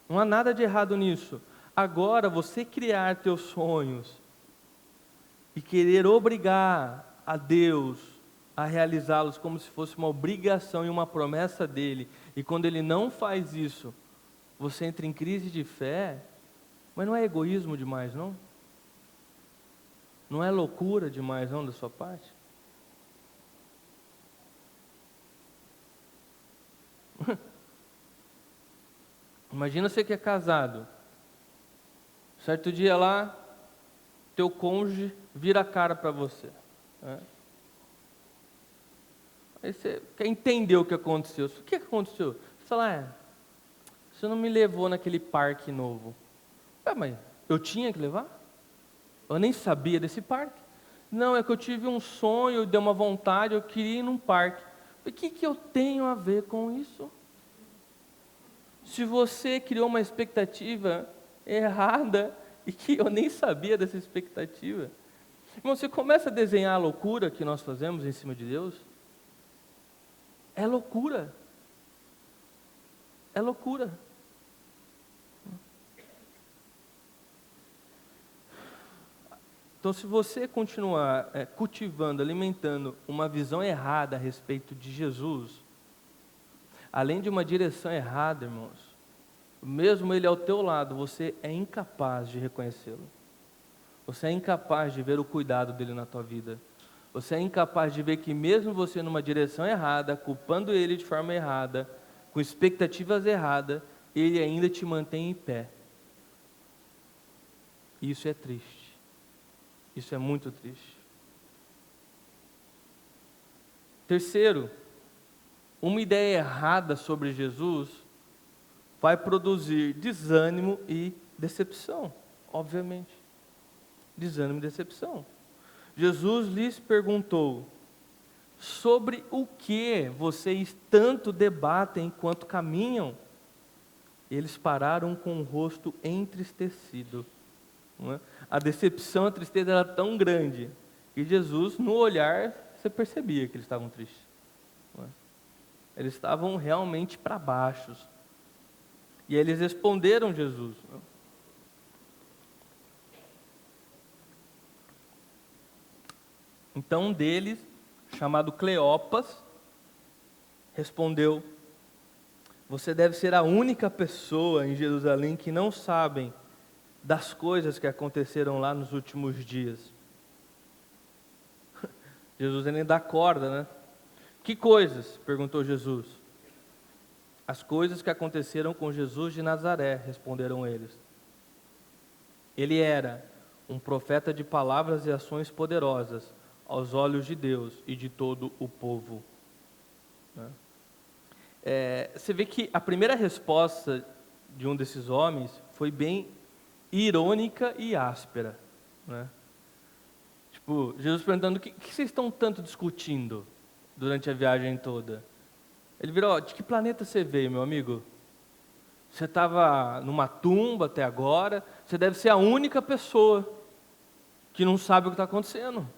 Não há nada de errado nisso. Agora, você criar teus sonhos e querer obrigar a Deus a realizá-los como se fosse uma obrigação e uma promessa dEle, e quando Ele não faz isso, você entra em crise de fé, mas não é egoísmo demais, não? Não é loucura demais, não, da sua parte? Imagina você que é casado, certo dia lá, teu cônjuge vira a cara para você, né? Aí você quer entender o que aconteceu. O que aconteceu? Você fala, você não me levou naquele parque novo. Mas eu tinha que levar? Eu nem sabia desse parque. Não, é que eu tive um sonho, deu uma vontade, eu queria ir num parque. O que eu tenho a ver com isso? Se você criou uma expectativa errada e que eu nem sabia dessa expectativa. Irmão, você começa a desenhar a loucura que nós fazemos em cima de Deus. É loucura. É loucura. Então, se você continuar cultivando, alimentando uma visão errada a respeito de Jesus, além de uma direção errada, irmãos, mesmo Ele ao teu lado, você é incapaz de reconhecê-lo. Você é incapaz de ver o cuidado dEle na tua vida. Você é incapaz de ver que mesmo você numa direção errada, culpando Ele de forma errada, com expectativas erradas, Ele ainda te mantém em pé. Isso é triste. Isso é muito triste. Terceiro, uma ideia errada sobre Jesus vai produzir desânimo e decepção, obviamente. Desânimo e decepção. Jesus lhes perguntou: sobre o que vocês tanto debatem enquanto caminham? Eles pararam com o rosto entristecido. Não é? A decepção, a tristeza era tão grande que Jesus, no olhar, você percebia que eles estavam tristes. Não é? Eles estavam realmente para baixo. E eles responderam Jesus. Não é? Então um deles, chamado Cleopas, respondeu: você deve ser a única pessoa em Jerusalém que não sabem das coisas que aconteceram lá nos últimos dias. Jesus ainda dá corda, né? Que coisas? Perguntou Jesus. As coisas que aconteceram com Jesus de Nazaré, responderam eles. Ele era um profeta de palavras e ações poderosas aos olhos de Deus e de todo o povo. Você vê que a primeira resposta de um desses homens foi bem irônica e áspera, né? Tipo, Jesus perguntando, o que vocês estão tanto discutindo durante a viagem toda? Ele virou, de que planeta você veio, meu amigo? Você estava numa tumba até agora, você deve ser a única pessoa que não sabe o que está acontecendo.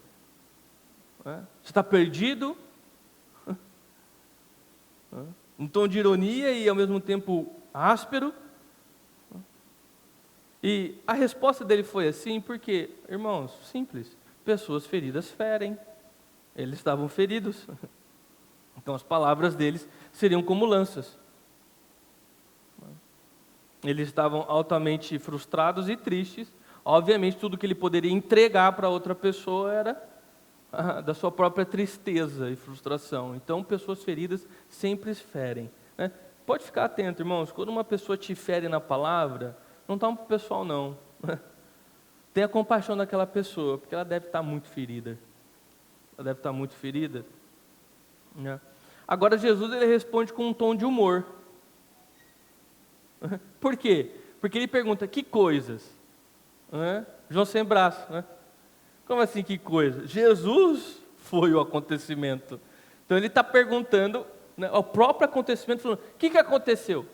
Você está perdido? Um tom de ironia e ao mesmo tempo áspero. E a resposta dele foi assim, porque, irmãos, simples, pessoas feridas ferem. Eles estavam feridos. Então as palavras deles seriam como lanças. Eles estavam altamente frustrados e tristes. Obviamente tudo que ele poderia entregar para outra pessoa era da sua própria tristeza e frustração. Então pessoas feridas sempre ferem, né? Pode ficar atento, irmãos, quando uma pessoa te fere na palavra, não está para o pessoal não. Tenha compaixão daquela pessoa, porque ela deve estar muito ferida. Ela deve estar muito ferida. Agora Jesus ele responde com um tom de humor. Por quê? Porque ele pergunta, que coisas? João sem braço, né? Como assim que coisa? Jesus foi o acontecimento. Então ele está perguntando, né, ao próprio acontecimento, falando, o que aconteceu?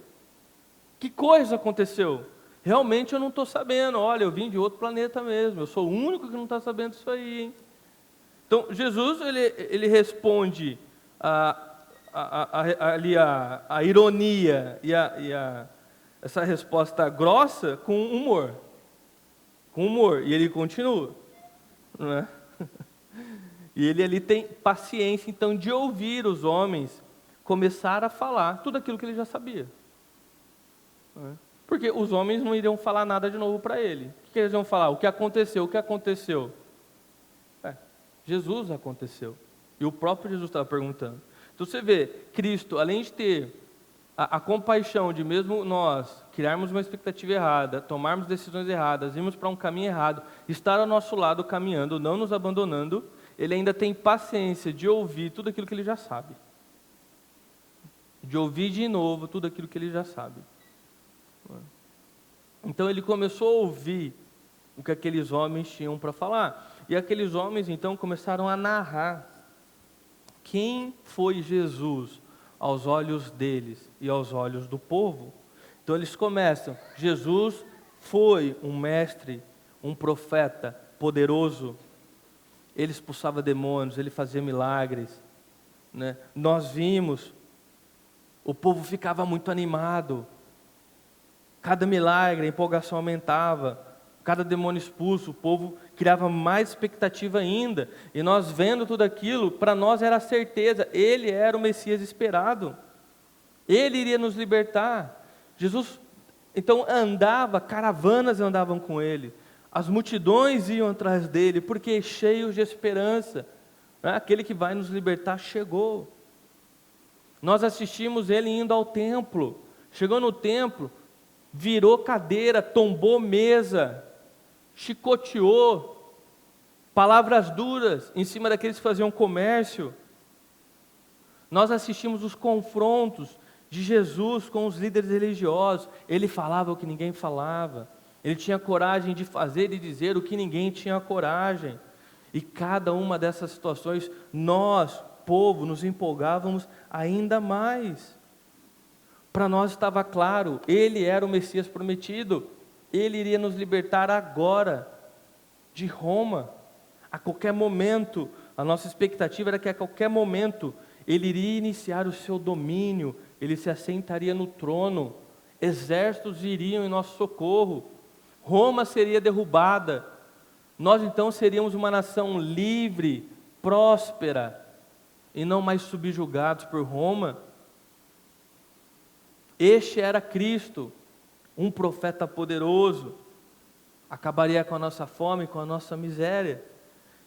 Que coisa aconteceu? Realmente eu não estou sabendo, olha, eu vim de outro planeta mesmo, eu sou o único que não está sabendo isso aí, hein? Então Jesus ele responde ali a ironia e essa resposta grossa com humor. Com humor, e ele continua, não é? E ele ali tem paciência, então, de ouvir os homens começar a falar tudo aquilo que ele já sabia. Não é? Porque os homens não iriam falar nada de novo para ele. O que eles iam falar? O que aconteceu? O que aconteceu? Jesus aconteceu. E o próprio Jesus estava perguntando. Então você vê, Cristo, além de ter a compaixão de mesmo nós criarmos uma expectativa errada, tomarmos decisões erradas, irmos para um caminho errado, estar ao nosso lado caminhando, não nos abandonando, ele ainda tem paciência de ouvir tudo aquilo que ele já sabe. De ouvir de novo tudo aquilo que ele já sabe. Então ele começou a ouvir o que aqueles homens tinham para falar. E aqueles homens então começaram a narrar quem foi Jesus aos olhos deles e aos olhos do povo. Então eles começam, Jesus foi um mestre, um profeta poderoso, ele expulsava demônios, ele fazia milagres, né? Nós vimos, o povo ficava muito animado, cada milagre, a empolgação aumentava, cada demônio expulso, o povo criava mais expectativa ainda, e nós vendo tudo aquilo, para nós era certeza, ele era o Messias esperado, ele iria nos libertar. Jesus, então caravanas andavam com ele, as multidões iam atrás dele, porque cheios de esperança, né? Aquele que vai nos libertar chegou. Nós assistimos ele indo ao templo, chegou no templo, virou cadeira, tombou mesa, chicoteou, palavras duras em cima daqueles que faziam comércio. Nós assistimos os confrontos de Jesus com os líderes religiosos. Ele falava o que ninguém falava, ele tinha coragem de fazer e dizer o que ninguém tinha coragem. E cada uma dessas situações, nós, povo, nos empolgávamos ainda mais. Para nós estava claro, ele era o Messias prometido, ele iria nos libertar agora de Roma. A qualquer momento, a nossa expectativa era que a qualquer momento ele iria iniciar o seu domínio, ele se assentaria no trono, exércitos iriam em nosso socorro, Roma seria derrubada, nós então seríamos uma nação livre, próspera, e não mais subjugados por Roma. Este era Cristo, um profeta poderoso, acabaria com a nossa fome, com a nossa miséria,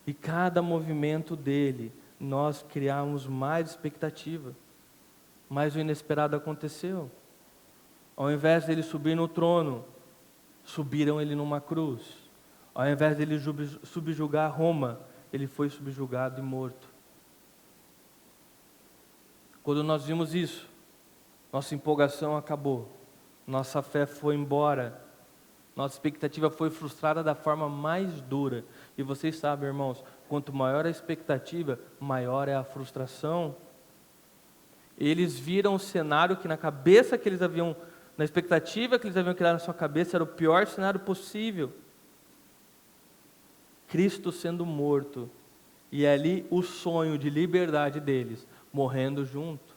e cada movimento dele, nós criamos mais expectativa, mas o inesperado aconteceu. Ao invés dele subir no trono, subiram ele numa cruz. Ao invés dele subjugar Roma, ele foi subjugado e morto. Quando nós vimos isso, nossa empolgação acabou, nossa fé foi embora, Nossa expectativa foi frustrada da forma mais dura. E vocês sabem, irmãos, quanto maior a expectativa, maior é a frustração. Eles viram um cenário que na cabeça que eles haviam, na expectativa que eles haviam criado na sua cabeça, era o pior cenário possível. Cristo sendo morto. E ali o sonho de liberdade deles, morrendo junto.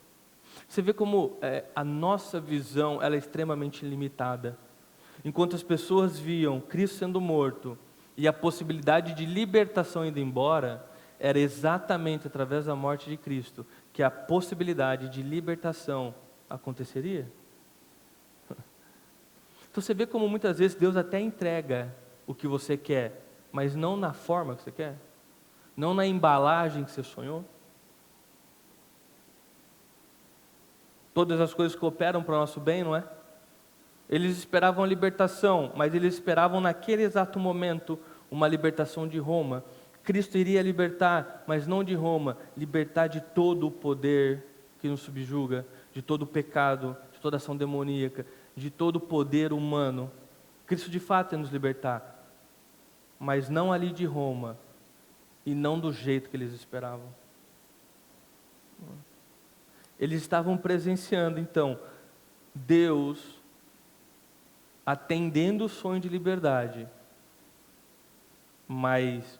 Você vê como a nossa visão ela é extremamente limitada. Enquanto as pessoas viam Cristo sendo morto e a possibilidade de libertação indo embora, era exatamente através da morte de Cristo que a possibilidade de libertação aconteceria. Então você vê como muitas vezes Deus até entrega o que você quer, mas não na forma que você quer, não na embalagem que você sonhou. Todas as coisas cooperam para o nosso bem, não é? Eles esperavam a libertação, mas eles esperavam naquele exato momento uma libertação de Roma. Cristo iria libertar, mas não de Roma, libertar de todo o poder que nos subjuga, de todo o pecado, de toda ação demoníaca, de todo o poder humano. Cristo de fato ia nos libertar, mas não ali de Roma, e não do jeito que eles esperavam. Eles estavam presenciando, então, Deus atendendo o sonho de liberdade, mas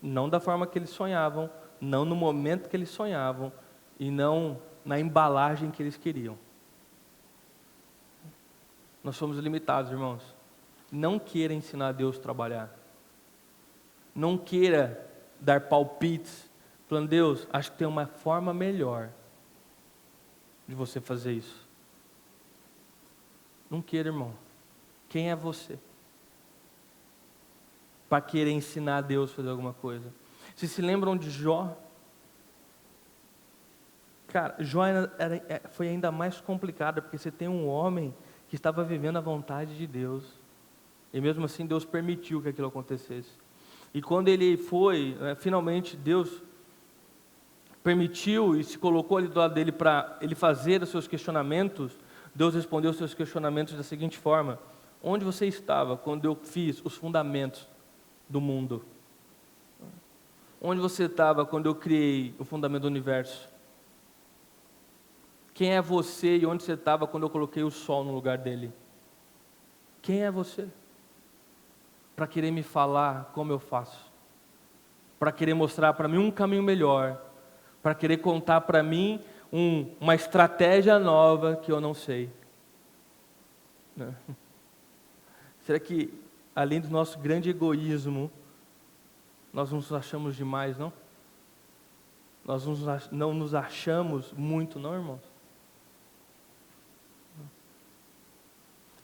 não da forma que eles sonhavam, não no momento que eles sonhavam, e não na embalagem que eles queriam. Nós somos limitados, irmãos. Não queira ensinar a Deus a trabalhar. Não queira dar palpites, falando, Deus, acho que tem uma forma melhor de você fazer isso. Não queira, irmão. Quem é você para querer ensinar a Deus a fazer alguma coisa? Vocês se lembram de Jó? Cara, Jó foi ainda mais complicado, porque você tem um homem que estava vivendo a vontade de Deus, e mesmo assim Deus permitiu que aquilo acontecesse. E quando ele foi, finalmente Deus permitiu e se colocou ali do lado dele para ele fazer os seus questionamentos, Deus respondeu os seus questionamentos da seguinte forma: onde você estava quando eu fiz os fundamentos do mundo? Onde você estava quando eu criei o fundamento do universo? Quem é você e onde você estava quando eu coloquei o sol no lugar dele? Quem é você para querer me falar como eu faço? Para querer mostrar para mim um caminho melhor? Para querer contar para mim uma estratégia nova que eu não sei? Será que, além do nosso grande egoísmo, nós não nos achamos demais, não? Nós não nos achamos muito, não, irmãos?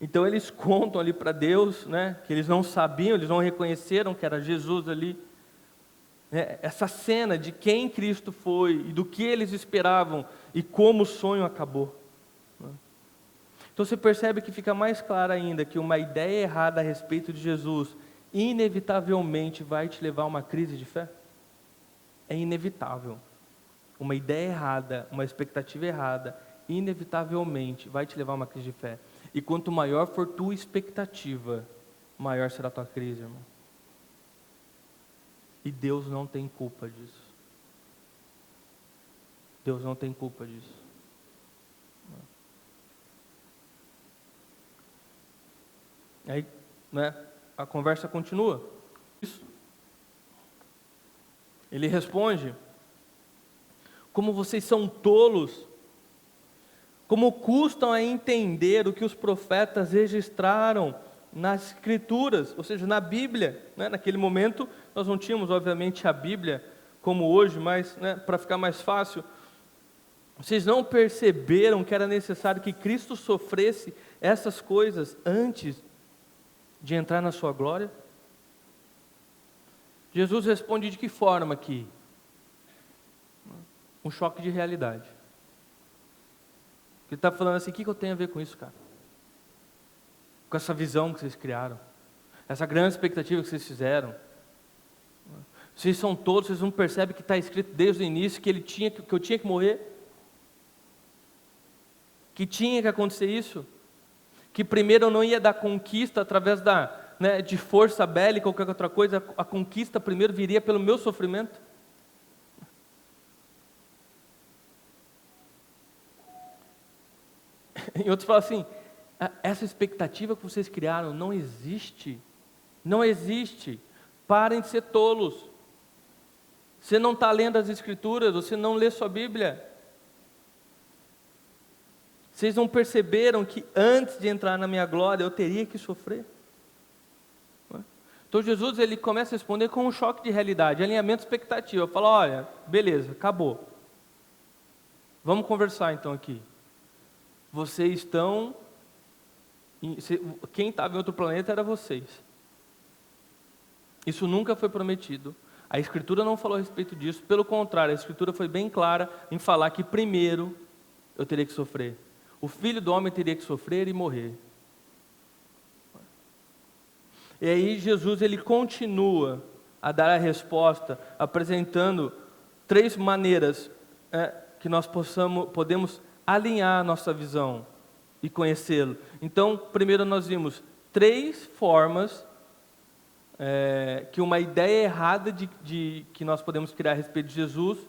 Então eles contam ali para Deus, que eles não sabiam, eles não reconheceram que era Jesus ali. Essa cena de quem Cristo foi e do que eles esperavam e como o sonho acabou. Então você percebe que fica mais claro ainda que uma ideia errada a respeito de Jesus inevitavelmente vai te levar a uma crise de fé. É inevitável. Uma ideia errada, uma expectativa errada, inevitavelmente vai te levar a uma crise de fé. E quanto maior for tua expectativa, maior será a tua crise, irmão. E Deus não tem culpa disso. Deus não tem culpa disso. Aí, a conversa continua. Isso. Ele responde: como vocês são tolos, como custam a entender o que os profetas registraram nas Escrituras, ou seja, na Bíblia. Naquele momento, nós não tínhamos, obviamente, a Bíblia como hoje, mas para ficar mais fácil, vocês não perceberam que era necessário que Cristo sofresse essas coisas antes de entrar na sua glória? Jesus responde de que forma aqui? Um choque de realidade. Ele está falando assim: o que eu tenho a ver com isso, cara? Com essa visão que vocês criaram, essa grande expectativa que vocês fizeram. Vocês são todos, vocês não percebem que está escrito desde o início que eu tinha que morrer? Que tinha que acontecer isso? que primeiro eu não ia dar conquista através de força bélica ou qualquer outra coisa, a conquista primeiro viria pelo meu sofrimento. Em outros falam assim, essa expectativa que vocês criaram não existe. Não existe. Parem de ser tolos. Você não está lendo as Escrituras, você não lê sua Bíblia. Vocês não perceberam que antes de entrar na minha glória, eu teria que sofrer? Então Jesus, ele começa a responder com um choque de realidade, alinhamento de expectativa. Fala, olha, beleza, acabou. Vamos conversar então aqui. Vocês estão... Quem estava em outro planeta era vocês. Isso nunca foi prometido. A Escritura não falou a respeito disso. Pelo contrário, a Escritura foi bem clara em falar que primeiro eu teria que sofrer. O Filho do Homem teria que sofrer e morrer. E aí Jesus, ele continua a dar a resposta, apresentando 3 maneiras que nós podemos alinhar a nossa visão e conhecê-lo. Então, primeiro nós vimos 3 formas que uma ideia errada que nós podemos criar a respeito de Jesus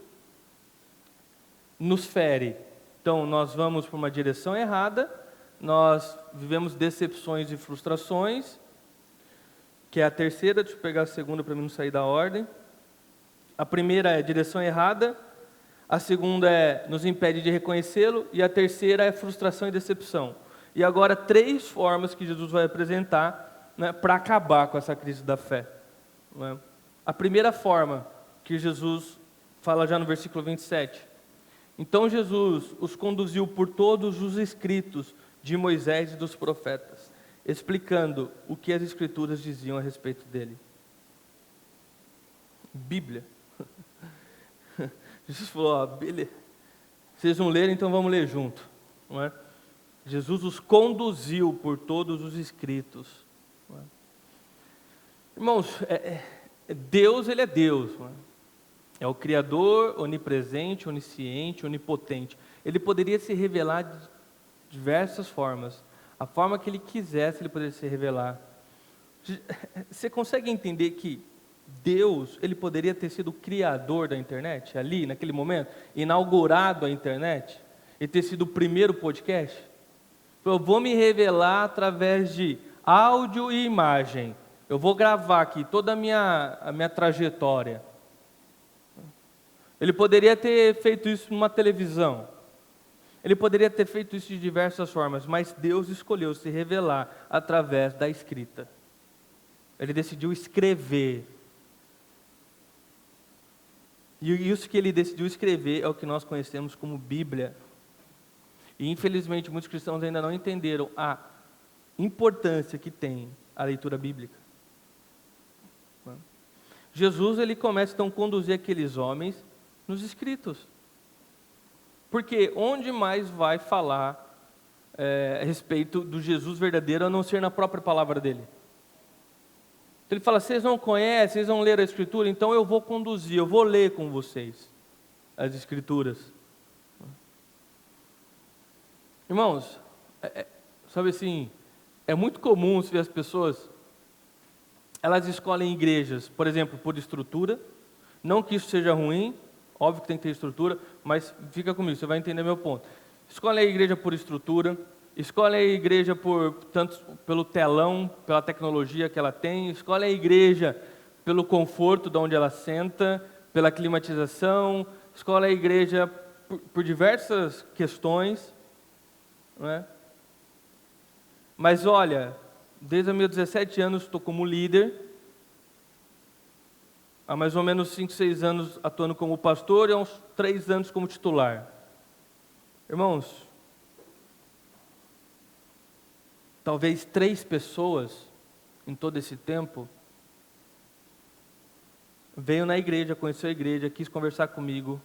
nos fere. Então, nós vamos para uma direção errada, nós vivemos decepções e frustrações, que é a terceira. Deixa eu pegar a segunda para mim não sair da ordem. A primeira é direção errada, a segunda nos impede de reconhecê-lo, e a terceira é frustração e decepção. E agora 3 formas que Jesus vai apresentar, para acabar com essa crise da fé. A primeira forma que Jesus fala já no versículo 27. Então Jesus os conduziu por todos os escritos de Moisés e dos profetas, explicando o que as Escrituras diziam a respeito dele. Bíblia. Jesus falou, beleza, vocês vão ler, então vamos ler junto. Não é? Jesus os conduziu por todos os escritos. Não é? Irmãos, Deus, ele é Deus. Não é? É o Criador, onipresente, onisciente, onipotente. Ele poderia se revelar de diversas formas. A forma que ele quisesse, ele poderia se revelar. Você consegue entender que Deus, ele poderia ter sido o criador da internet, ali, naquele momento, inaugurado a internet, e ter sido o primeiro podcast? Eu vou me revelar através de áudio e imagem. Eu vou gravar aqui toda a minha trajetória. Ele poderia ter feito isso numa televisão. Ele poderia ter feito isso de diversas formas, mas Deus escolheu se revelar através da escrita. Ele decidiu escrever. E isso que ele decidiu escrever é o que nós conhecemos como Bíblia. E infelizmente muitos cristãos ainda não entenderam a importância que tem a leitura bíblica. Jesus, ele começa então a conduzir aqueles homens nos escritos. Porque onde mais vai falar a respeito do Jesus verdadeiro, a não ser na própria palavra dele? Ele fala, vocês não conhecem, vocês não leram a Escritura, então eu vou conduzir, eu vou ler com vocês as Escrituras. Irmãos, sabe assim, é muito comum se ver as pessoas, elas escolhem igrejas, por exemplo, por estrutura, não que isso seja ruim, óbvio que tem que ter estrutura, mas fica comigo, você vai entender meu ponto. Escolhe a igreja por estrutura, escolhe a igreja tanto pelo telão, pela tecnologia que ela tem, escolhe a igreja pelo conforto de onde ela senta, pela climatização, escolhe a igreja por diversas questões, não é? Mas olha, desde os meus 17 anos estou como líder, há mais ou menos 5, 6 anos atuando como pastor e há uns 3 anos como titular. Irmãos, talvez 3 pessoas em todo esse tempo veio na igreja, conheceu a igreja, quis conversar comigo.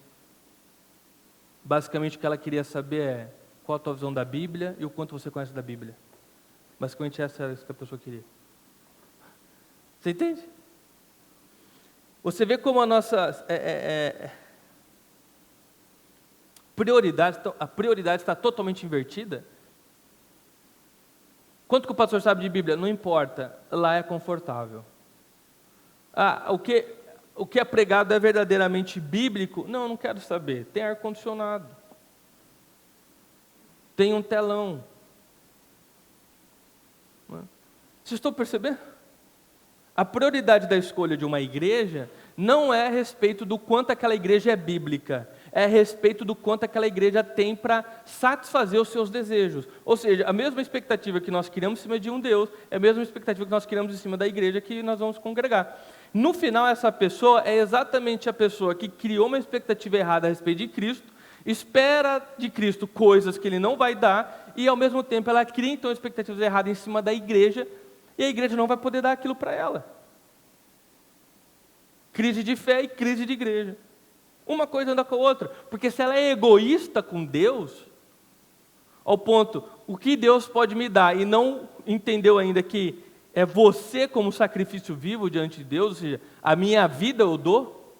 Basicamente o que ela queria saber é qual a tua visão da Bíblia e o quanto você conhece da Bíblia. Basicamente essa era isso que a pessoa queria. Você entende? Você vê como a nossa a prioridade está totalmente invertida? Quanto que o pastor sabe de Bíblia? Não importa, lá é confortável. O que é pregado é verdadeiramente bíblico? Não, não quero saber. Tem ar-condicionado. Tem um telão. Vocês estão percebendo? A prioridade da escolha de uma igreja não é a respeito do quanto aquela igreja é bíblica, é a respeito do quanto aquela igreja tem para satisfazer os seus desejos. Ou seja, a mesma expectativa que nós criamos em cima de um Deus, é a mesma expectativa que nós criamos em cima da igreja que nós vamos congregar. No final, essa pessoa é exatamente a pessoa que criou uma expectativa errada a respeito de Cristo, espera de Cristo coisas que Ele não vai dar, e ao mesmo tempo ela cria então expectativas erradas em cima da igreja, e a igreja não vai poder dar aquilo para ela. Crise de fé e crise de igreja. Uma coisa anda com a outra. Porque se ela é egoísta com Deus, ao ponto, o que Deus pode me dar, e não entendeu ainda que é você como sacrifício vivo diante de Deus, ou seja, a minha vida eu dou,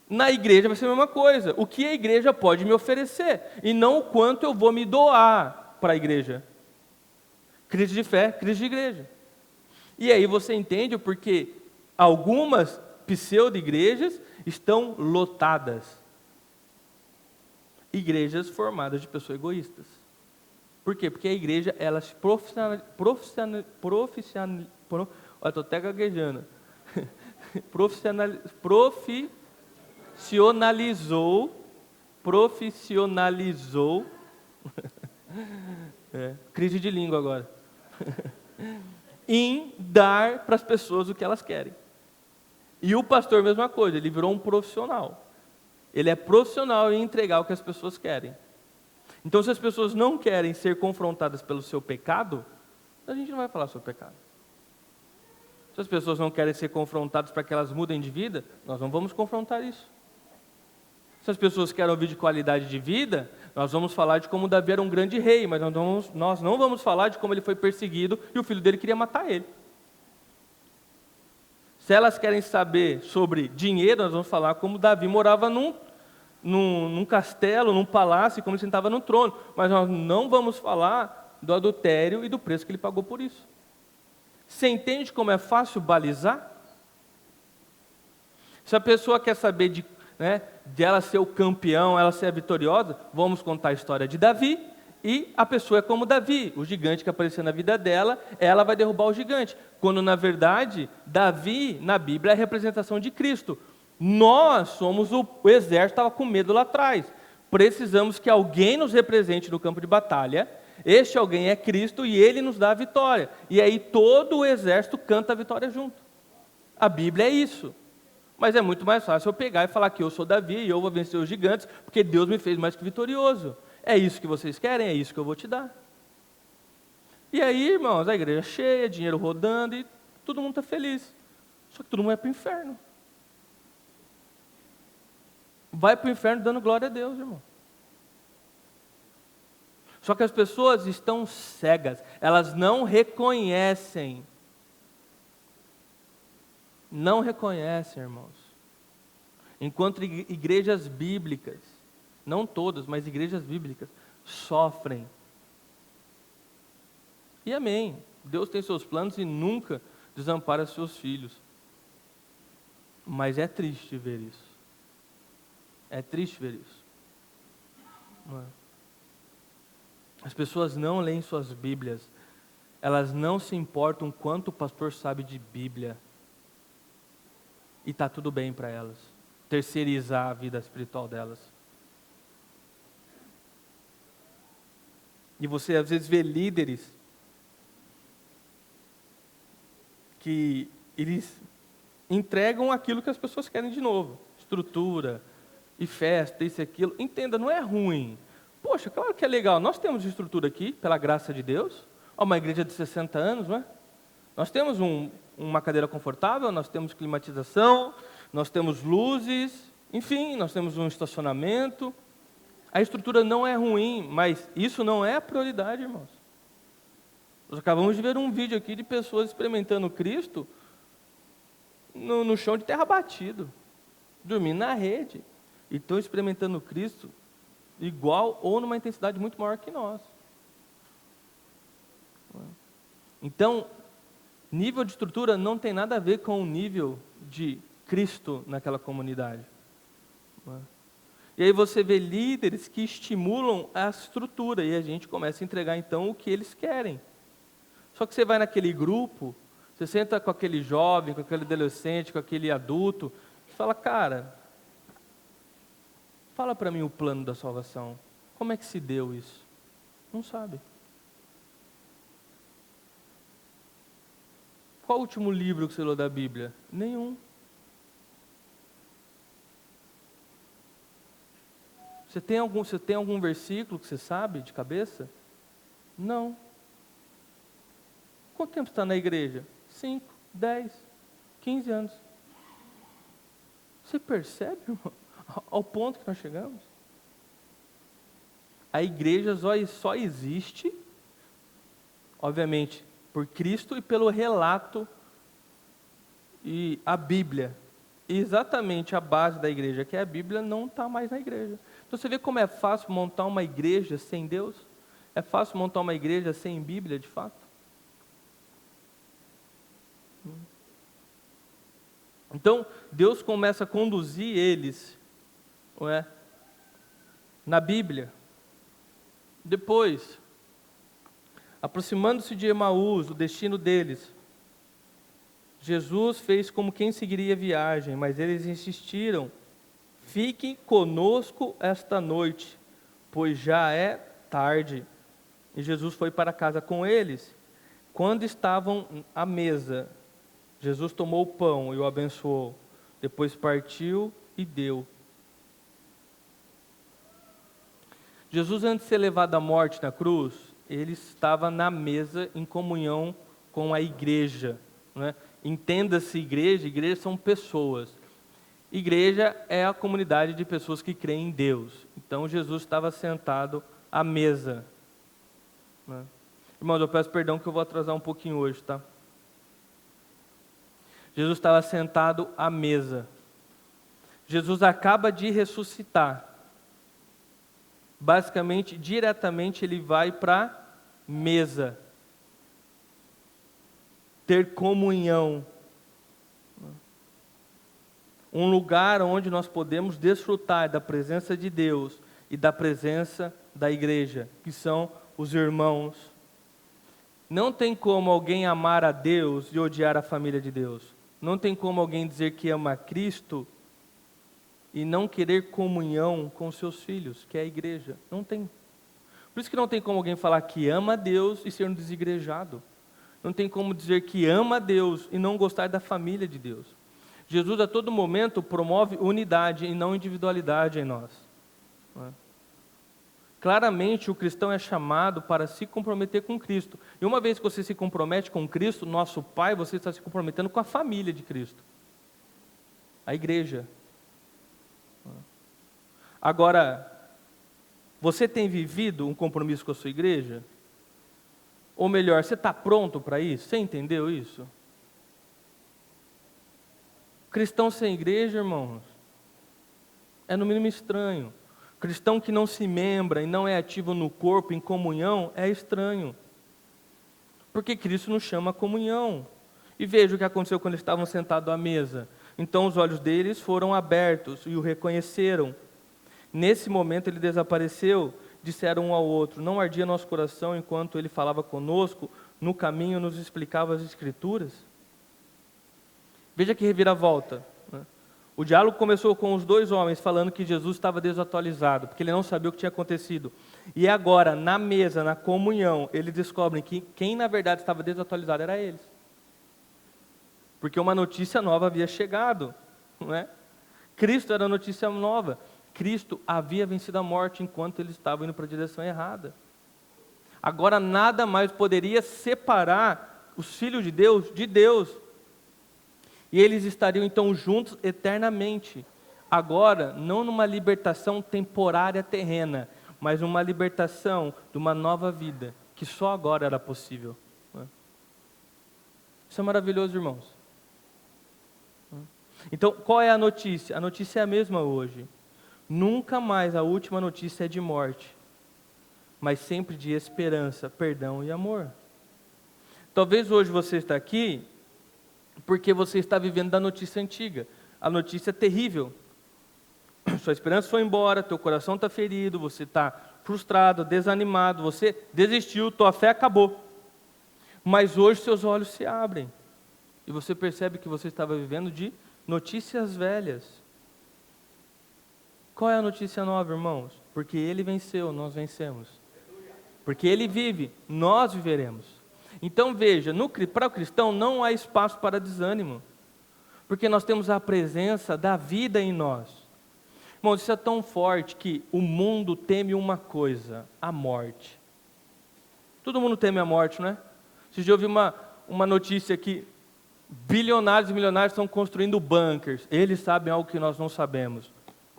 na igreja vai ser a mesma coisa. O que a igreja pode me oferecer, e não o quanto eu vou me doar para a igreja. Crise de fé, crise de igreja. E aí você entende o porquê algumas pseudo-igrejas estão lotadas. Igrejas formadas de pessoas egoístas. Por quê? Porque a igreja, ela se estou até gaguejando. Profissionalizou. Crise de língua agora. Em dar para as pessoas o que elas querem. E o pastor, mesma coisa, ele virou um profissional. Ele é profissional em entregar o que as pessoas querem. Então, se as pessoas não querem ser confrontadas pelo seu pecado, a gente não vai falar sobre pecado. Se as pessoas não querem ser confrontadas para que elas mudem de vida, nós não vamos confrontar isso. Se as pessoas querem ouvir de qualidade de vida, nós vamos falar de como Davi era um grande rei, mas nós não vamos falar de como ele foi perseguido e o filho dele queria matar ele. Se elas querem saber sobre dinheiro, nós vamos falar como Davi morava num castelo, num palácio, como ele sentava no trono. Mas nós não vamos falar do adultério e do preço que ele pagou por isso. Você entende como é fácil balizar? Se a pessoa quer saber de ela ser o campeão, ela ser a vitoriosa, vamos contar a história de Davi, e a pessoa é como Davi, o gigante que apareceu na vida dela, ela vai derrubar o gigante. Quando, na verdade, Davi, na Bíblia, é a representação de Cristo. Nós somos o exército, estava com medo lá atrás. Precisamos que alguém nos represente no campo de batalha. Este alguém é Cristo e Ele nos dá a vitória. E aí todo o exército canta a vitória junto. A Bíblia é isso. Mas é muito mais fácil eu pegar e falar que eu sou Davi e eu vou vencer os gigantes, porque Deus me fez mais que vitorioso. É isso que vocês querem? É isso que eu vou te dar. E aí, irmãos, a igreja cheia, dinheiro rodando e todo mundo está feliz. Só que todo mundo vai para o inferno. Vai para o inferno dando glória a Deus, irmão. Só que as pessoas estão cegas. Elas não reconhecem. Não reconhecem, irmãos. Enquanto igrejas bíblicas, não todas, mas igrejas bíblicas, sofrem. E amém. Deus tem seus planos e nunca desampara seus filhos. Mas é triste ver isso. É triste ver isso. Não é? As pessoas não leem suas Bíblias. Elas não se importam quanto o pastor sabe de Bíblia. E está tudo bem para elas. Terceirizar a vida espiritual delas. E você às vezes vê líderes que eles entregam aquilo que as pessoas querem de novo. Estrutura, e festa, isso e aquilo. Entenda, não é ruim. Poxa, claro que é legal. Nós temos estrutura aqui, pela graça de Deus. Uma igreja de 60 anos, não é? Nós temos uma cadeira confortável, nós temos climatização, nós temos luzes, enfim, nós temos um estacionamento. A estrutura não é ruim, mas isso não é a prioridade, irmãos. Nós acabamos de ver um vídeo aqui de pessoas experimentando Cristo no chão de terra batido, dormindo na rede, e estão experimentando Cristo igual ou numa intensidade muito maior que nós. Então, nível de estrutura não tem nada a ver com o nível de Cristo naquela comunidade. E aí você vê líderes que estimulam a estrutura e a gente começa a entregar então o que eles querem. Só que você vai naquele grupo, você senta com aquele jovem, com aquele adolescente, com aquele adulto, e fala, cara, fala para mim o plano da salvação. Como é que se deu isso? Não sabe. Qual o último livro que você leu da Bíblia? Nenhum. Você tem algum versículo que você sabe de cabeça? Não. Quanto tempo você está na igreja? 5, 10, 15 anos. Você percebe, irmão, ao ponto que nós chegamos? A igreja só existe, obviamente, por Cristo e pelo relato e a Bíblia. E exatamente a base da igreja, que é a Bíblia, não está mais na igreja. Então você vê como é fácil montar uma igreja sem Deus? É fácil montar uma igreja sem Bíblia, de fato? Então, Deus começa a conduzir eles, não é? Na Bíblia. Depois, aproximando-se de Emaús, o destino deles, Jesus fez como quem seguiria a viagem, mas eles insistiram, fiquem conosco esta noite, pois já é tarde. E Jesus foi para casa com eles. Quando estavam à mesa, Jesus tomou o pão e o abençoou, depois partiu e deu. Jesus, antes de ser levado à morte na cruz, ele estava na mesa em comunhão com a igreja, não é? Entenda-se igreja são pessoas. Igreja é a comunidade de pessoas que creem em Deus. Então Jesus estava sentado à mesa. Né? Irmãos, eu peço perdão que eu vou atrasar um pouquinho hoje, tá? Jesus estava sentado à mesa. Jesus acaba de ressuscitar. Basicamente, diretamente, ele vai para a mesa. Ter comunhão. Um lugar onde nós podemos desfrutar da presença de Deus e da presença da igreja, que são os irmãos. Não tem como alguém amar a Deus e odiar a família de Deus. Não tem como alguém dizer que ama a Cristo e não querer comunhão com seus filhos, que é a igreja. Não tem. Por isso que não tem como alguém falar que ama a Deus e ser um desigrejado. Não tem como dizer que ama a Deus e não gostar da família de Deus. Jesus a todo momento promove unidade e não individualidade em nós. Não é? Claramente o cristão é chamado para se comprometer com Cristo. E uma vez que você se compromete com Cristo, nosso Pai, você está se comprometendo com a família de Cristo. A igreja. Agora, você tem vivido um compromisso com a sua igreja? Ou melhor, você está pronto para isso? Você entendeu isso? Cristão sem igreja, irmãos, é no mínimo estranho. Cristão que não se membra e não é ativo no corpo, em comunhão, é estranho. Porque Cristo nos chama a comunhão. E veja o que aconteceu quando eles estavam sentados à mesa. Então os olhos deles foram abertos e o reconheceram. Nesse momento ele desapareceu, disseram um ao outro, não ardia nosso coração enquanto ele falava conosco, no caminho nos explicava as Escrituras? Veja que reviravolta. Né? O diálogo começou com os dois homens falando que Jesus estava desatualizado, porque ele não sabia o que tinha acontecido. E agora, na mesa, na comunhão, eles descobrem que quem na verdade estava desatualizado era eles. Porque uma notícia nova havia chegado. Não é? Cristo era a notícia nova. Cristo havia vencido a morte enquanto eles estavam indo para a direção errada. Agora nada mais poderia separar os filhos de Deus. E eles estariam então juntos eternamente. Agora, não numa libertação temporária terrena, mas numa libertação de uma nova vida, que só agora era possível. Isso é maravilhoso, irmãos. Então, qual é a notícia? A notícia é a mesma hoje. Nunca mais a última notícia é de morte, mas sempre de esperança, perdão e amor. Talvez hoje você está aqui porque você está vivendo da notícia antiga. A notícia é terrível. Sua esperança foi embora, teu coração está ferido, você está frustrado, desanimado, você desistiu, tua fé acabou. Mas hoje seus olhos se abrem e você percebe que você estava vivendo de notícias velhas. Qual é a notícia nova, irmãos? Porque Ele venceu, nós vencemos. Porque Ele vive, nós viveremos. Então veja, para o cristão não há espaço para desânimo, porque nós temos a presença da vida em nós. Irmãos, isso é tão forte que o mundo teme uma coisa, a morte. Todo mundo teme a morte, não é? Vocês já ouviram uma notícia que bilionários e milionários estão construindo bunkers. Eles sabem algo que nós não sabemos,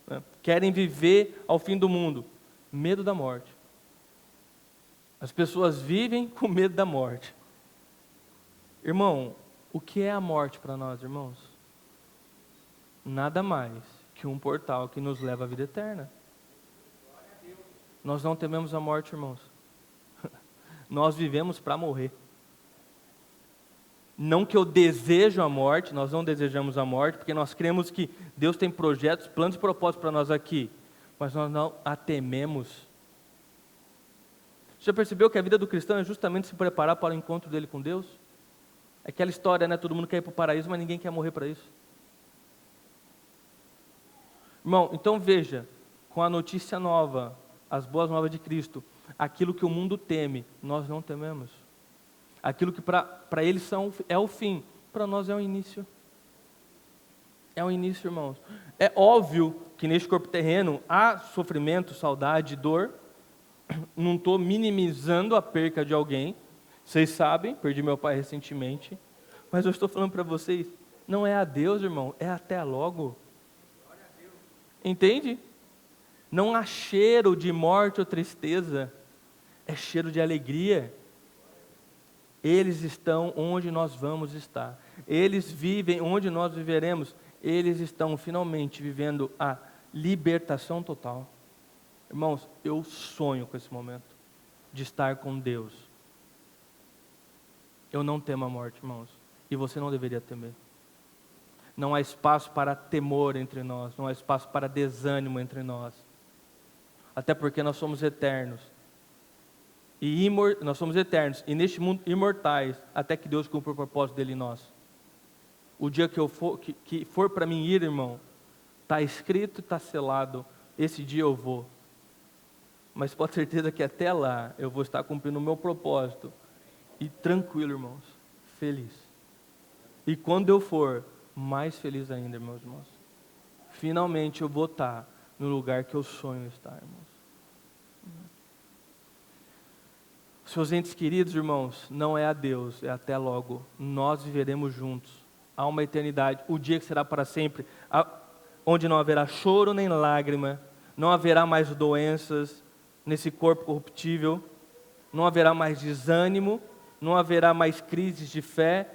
né? Querem viver ao fim do mundo. Medo da morte. As pessoas vivem com medo da morte. Irmão, o que é a morte para nós, irmãos? Nada mais que um portal que nos leva à vida eterna. Nós não tememos a morte, irmãos. Nós vivemos para morrer. Não que eu desejo a morte, nós não desejamos a morte, porque nós cremos que Deus tem projetos, planos e propósitos para nós aqui, mas nós não a tememos. Você já percebeu que a vida do cristão é justamente se preparar para o encontro dele com Deus? É aquela história, né? Todo mundo quer ir para o paraíso, mas ninguém quer morrer para isso. Irmão, então veja, com a notícia nova, as boas novas de Cristo, aquilo que o mundo teme, nós não tememos. Aquilo que para eles é o fim, para nós é o início. É o início, irmãos. É óbvio que neste corpo terreno há sofrimento, saudade, dor. Não estou minimizando a perca de alguém. Vocês sabem, perdi meu pai recentemente. Mas eu estou falando para vocês, não é adeus, irmão, é até logo. Entende? Não há cheiro de morte ou tristeza, é cheiro de alegria. Eles estão onde nós vamos estar. Eles vivem onde nós viveremos. Eles estão finalmente vivendo a libertação total. Irmãos, eu sonho com esse momento de estar com Deus. Eu não temo a morte, irmãos. E você não deveria temer. Não há espaço para temor entre nós. Não há espaço para desânimo entre nós. Até porque nós somos eternos. Nós somos eternos. E neste mundo imortais. Até que Deus cumpra o propósito dele em nós. O dia que for para mim ir, irmão, está escrito e está selado. Esse dia eu vou. Mas pode ter certeza que até lá eu vou estar cumprindo o meu propósito. E tranquilo, irmãos. Feliz. E quando eu for, mais feliz ainda, meus irmãos. Finalmente eu vou estar no lugar que eu sonho estar, irmãos. Seus entes queridos, irmãos, não é adeus, é até logo. Nós viveremos juntos. Há uma eternidade, o dia que será para sempre, onde não haverá choro nem lágrima, não haverá mais doenças nesse corpo corruptível, não haverá mais desânimo, não haverá mais crises de fé,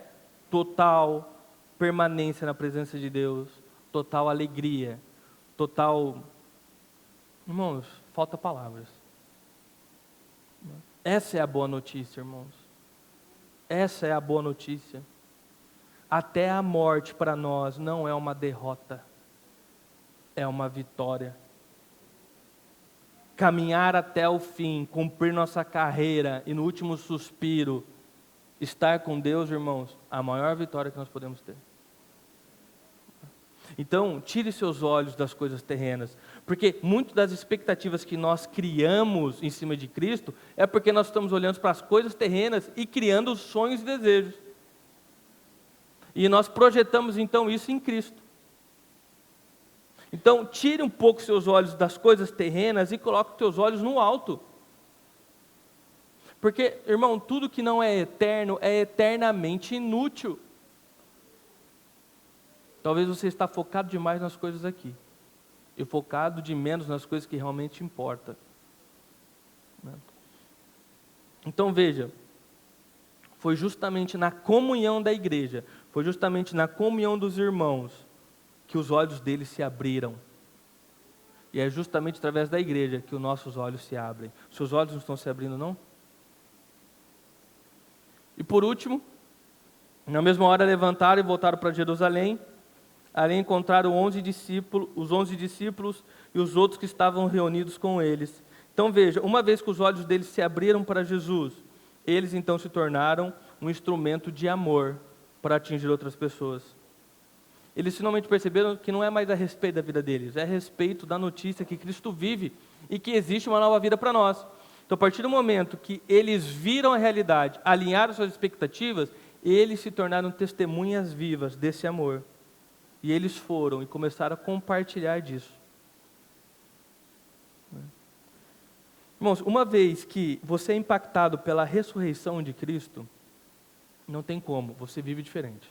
total permanência na presença de Deus, total alegria, total... Irmãos, falta palavras. Essa é a boa notícia, irmãos. Essa é a boa notícia. Até a morte para nós não é uma derrota, é uma vitória. Caminhar até o fim, cumprir nossa carreira e no último suspiro, estar com Deus, irmãos, a maior vitória que nós podemos ter. Então, tire seus olhos das coisas terrenas, porque muitas das expectativas que nós criamos em cima de Cristo é porque nós estamos olhando para as coisas terrenas e criando sonhos e desejos. E nós projetamos então isso em Cristo. Então, tire um pouco seus olhos das coisas terrenas e coloque os seus olhos no alto. Porque, irmão, tudo que não é eterno é eternamente inútil. Talvez você está focado demais nas coisas aqui. E focado de menos nas coisas que realmente importam. Então veja, foi justamente na comunhão da igreja, foi justamente na comunhão dos irmãos, que os olhos deles se abriram. E é justamente através da igreja que os nossos olhos se abrem. Seus olhos não estão se abrindo, não? E por último, na mesma hora levantaram e voltaram para Jerusalém. Ali encontraram os 11 discípulos e os outros que estavam reunidos com eles. Então veja, uma vez que os olhos deles se abriram para Jesus, eles então se tornaram um instrumento de amor para atingir outras pessoas. Eles finalmente perceberam que não é mais a respeito da vida deles, é a respeito da notícia que Cristo vive e que existe uma nova vida para nós. Então, a partir do momento que eles viram a realidade, alinharam suas expectativas, eles se tornaram testemunhas vivas desse amor. E eles foram e começaram a compartilhar disso. Irmãos, uma vez que você é impactado pela ressurreição de Cristo, não tem como, você vive diferente.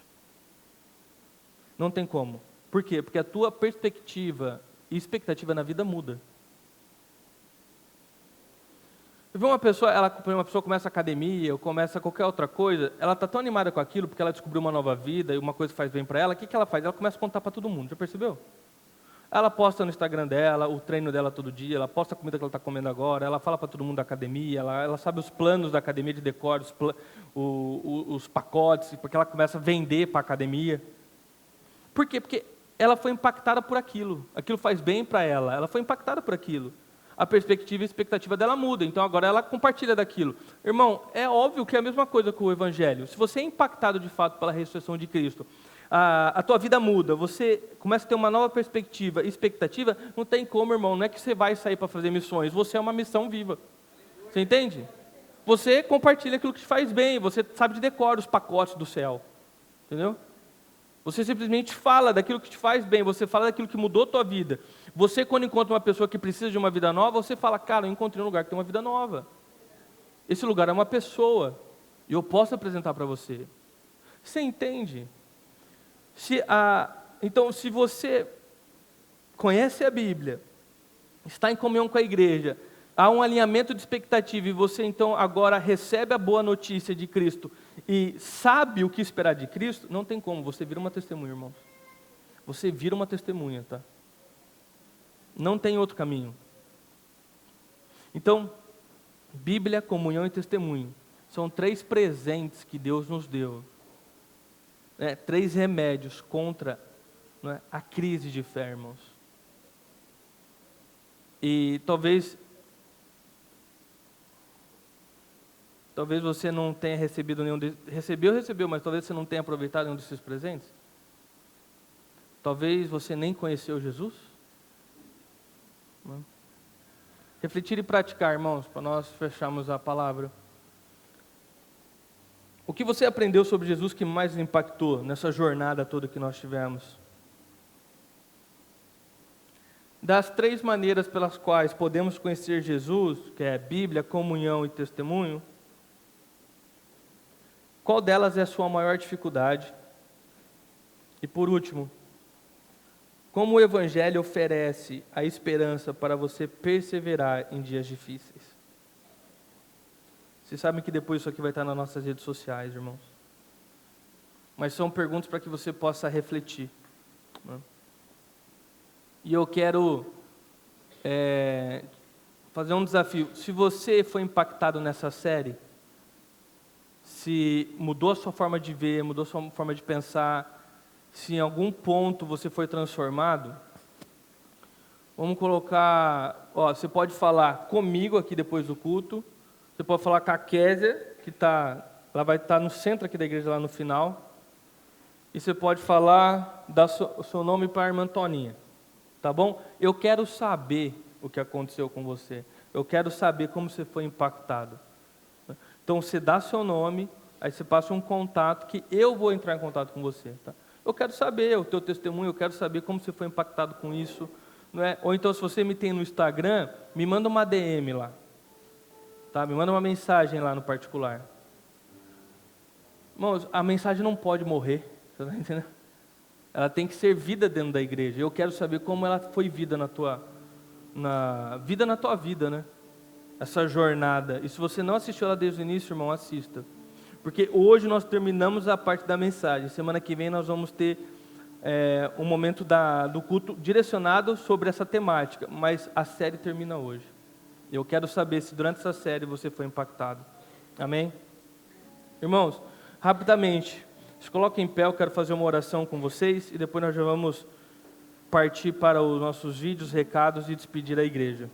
Não tem como. Por quê? Porque a tua perspectiva e expectativa na vida muda. Você vê uma pessoa começa a academia ou começa qualquer outra coisa, ela está tão animada com aquilo porque ela descobriu uma nova vida e uma coisa faz bem para ela, o que ela faz? Ela começa a contar para todo mundo, já percebeu? Ela posta no Instagram dela, o treino dela todo dia, ela posta a comida que ela está comendo agora, ela fala para todo mundo da academia, ela sabe os planos da academia de decor, os pacotes, porque ela começa a vender para a academia. Por quê? Porque ela foi impactada por aquilo faz bem para ela foi impactada por aquilo. A perspectiva e a expectativa dela muda, então agora ela compartilha daquilo. Irmão, é óbvio que é a mesma coisa com o Evangelho. Se você é impactado de fato pela ressurreição de Cristo, a tua vida muda, você começa a ter uma nova perspectiva e expectativa, não tem como, irmão, não é que você vai sair para fazer missões, você é uma missão viva. Você entende? Você compartilha aquilo que te faz bem, você sabe de decor os pacotes do céu. Entendeu? Você simplesmente fala daquilo que te faz bem, você fala daquilo que mudou a tua vida. Você, quando encontra uma pessoa que precisa de uma vida nova, você fala, cara, eu encontrei um lugar que tem uma vida nova. Esse lugar é uma pessoa, e eu posso apresentar para você. Você entende? Então, se você conhece a Bíblia, está em comunhão com a igreja, há um alinhamento de expectativa, e você então agora recebe a boa notícia de Cristo, e sabe o que esperar de Cristo, não tem como, você vira uma testemunha, irmãos. Você vira uma testemunha, tá? Não tem outro caminho. Então, Bíblia, comunhão e testemunho são 3 presentes que Deus nos deu. 3 remédios contra a crise de fé, irmãos. E talvez você não tenha recebido nenhum desses. Recebeu, mas talvez você não tenha aproveitado nenhum desses presentes. Talvez você nem conheceu Jesus. Refletir e praticar, irmãos, para nós fecharmos a palavra. O que você aprendeu sobre Jesus que mais impactou nessa jornada toda que nós tivemos? Das 3 maneiras pelas quais podemos conhecer Jesus, que é Bíblia, comunhão e testemunho, qual delas é a sua maior dificuldade? E por último, como o Evangelho oferece a esperança para você perseverar em dias difíceis? Vocês sabem que depois isso aqui vai estar nas nossas redes sociais, irmãos. Mas são perguntas para que você possa refletir. E eu quero fazer um desafio. Se você foi impactado nessa série, se mudou a sua forma de ver, mudou a sua forma de pensar, se em algum ponto você foi transformado, vamos colocar, você pode falar comigo aqui depois do culto, você pode falar com a Kézia, ela vai estar no centro aqui da igreja, lá no final, e você pode falar o seu nome para a irmã Toninha, tá bom? Eu quero saber o que aconteceu com você, eu quero saber como você foi impactado. Então você dá seu nome, aí você passa um contato, que eu vou entrar em contato com você, tá? Eu quero saber o teu testemunho, eu quero saber como você foi impactado com isso, não é? Ou então, se você me tem no Instagram, me manda uma DM lá, tá? Me manda uma mensagem lá no particular. Irmãos, a mensagem não pode morrer, você está entendendo? Ela tem que ser vida dentro da igreja. Eu quero saber como ela foi vida na tua vida, né? Essa jornada. E se você não assistiu ela desde o início, irmão, assista. Porque hoje nós terminamos a parte da mensagem. Semana que vem nós vamos ter um momento do culto direcionado sobre essa temática. Mas a série termina hoje. Eu quero saber se durante essa série você foi impactado. Amém? Irmãos, rapidamente, se coloquem em pé, eu quero fazer uma oração com vocês e depois nós já vamos partir para os nossos vídeos, recados e despedir a igreja.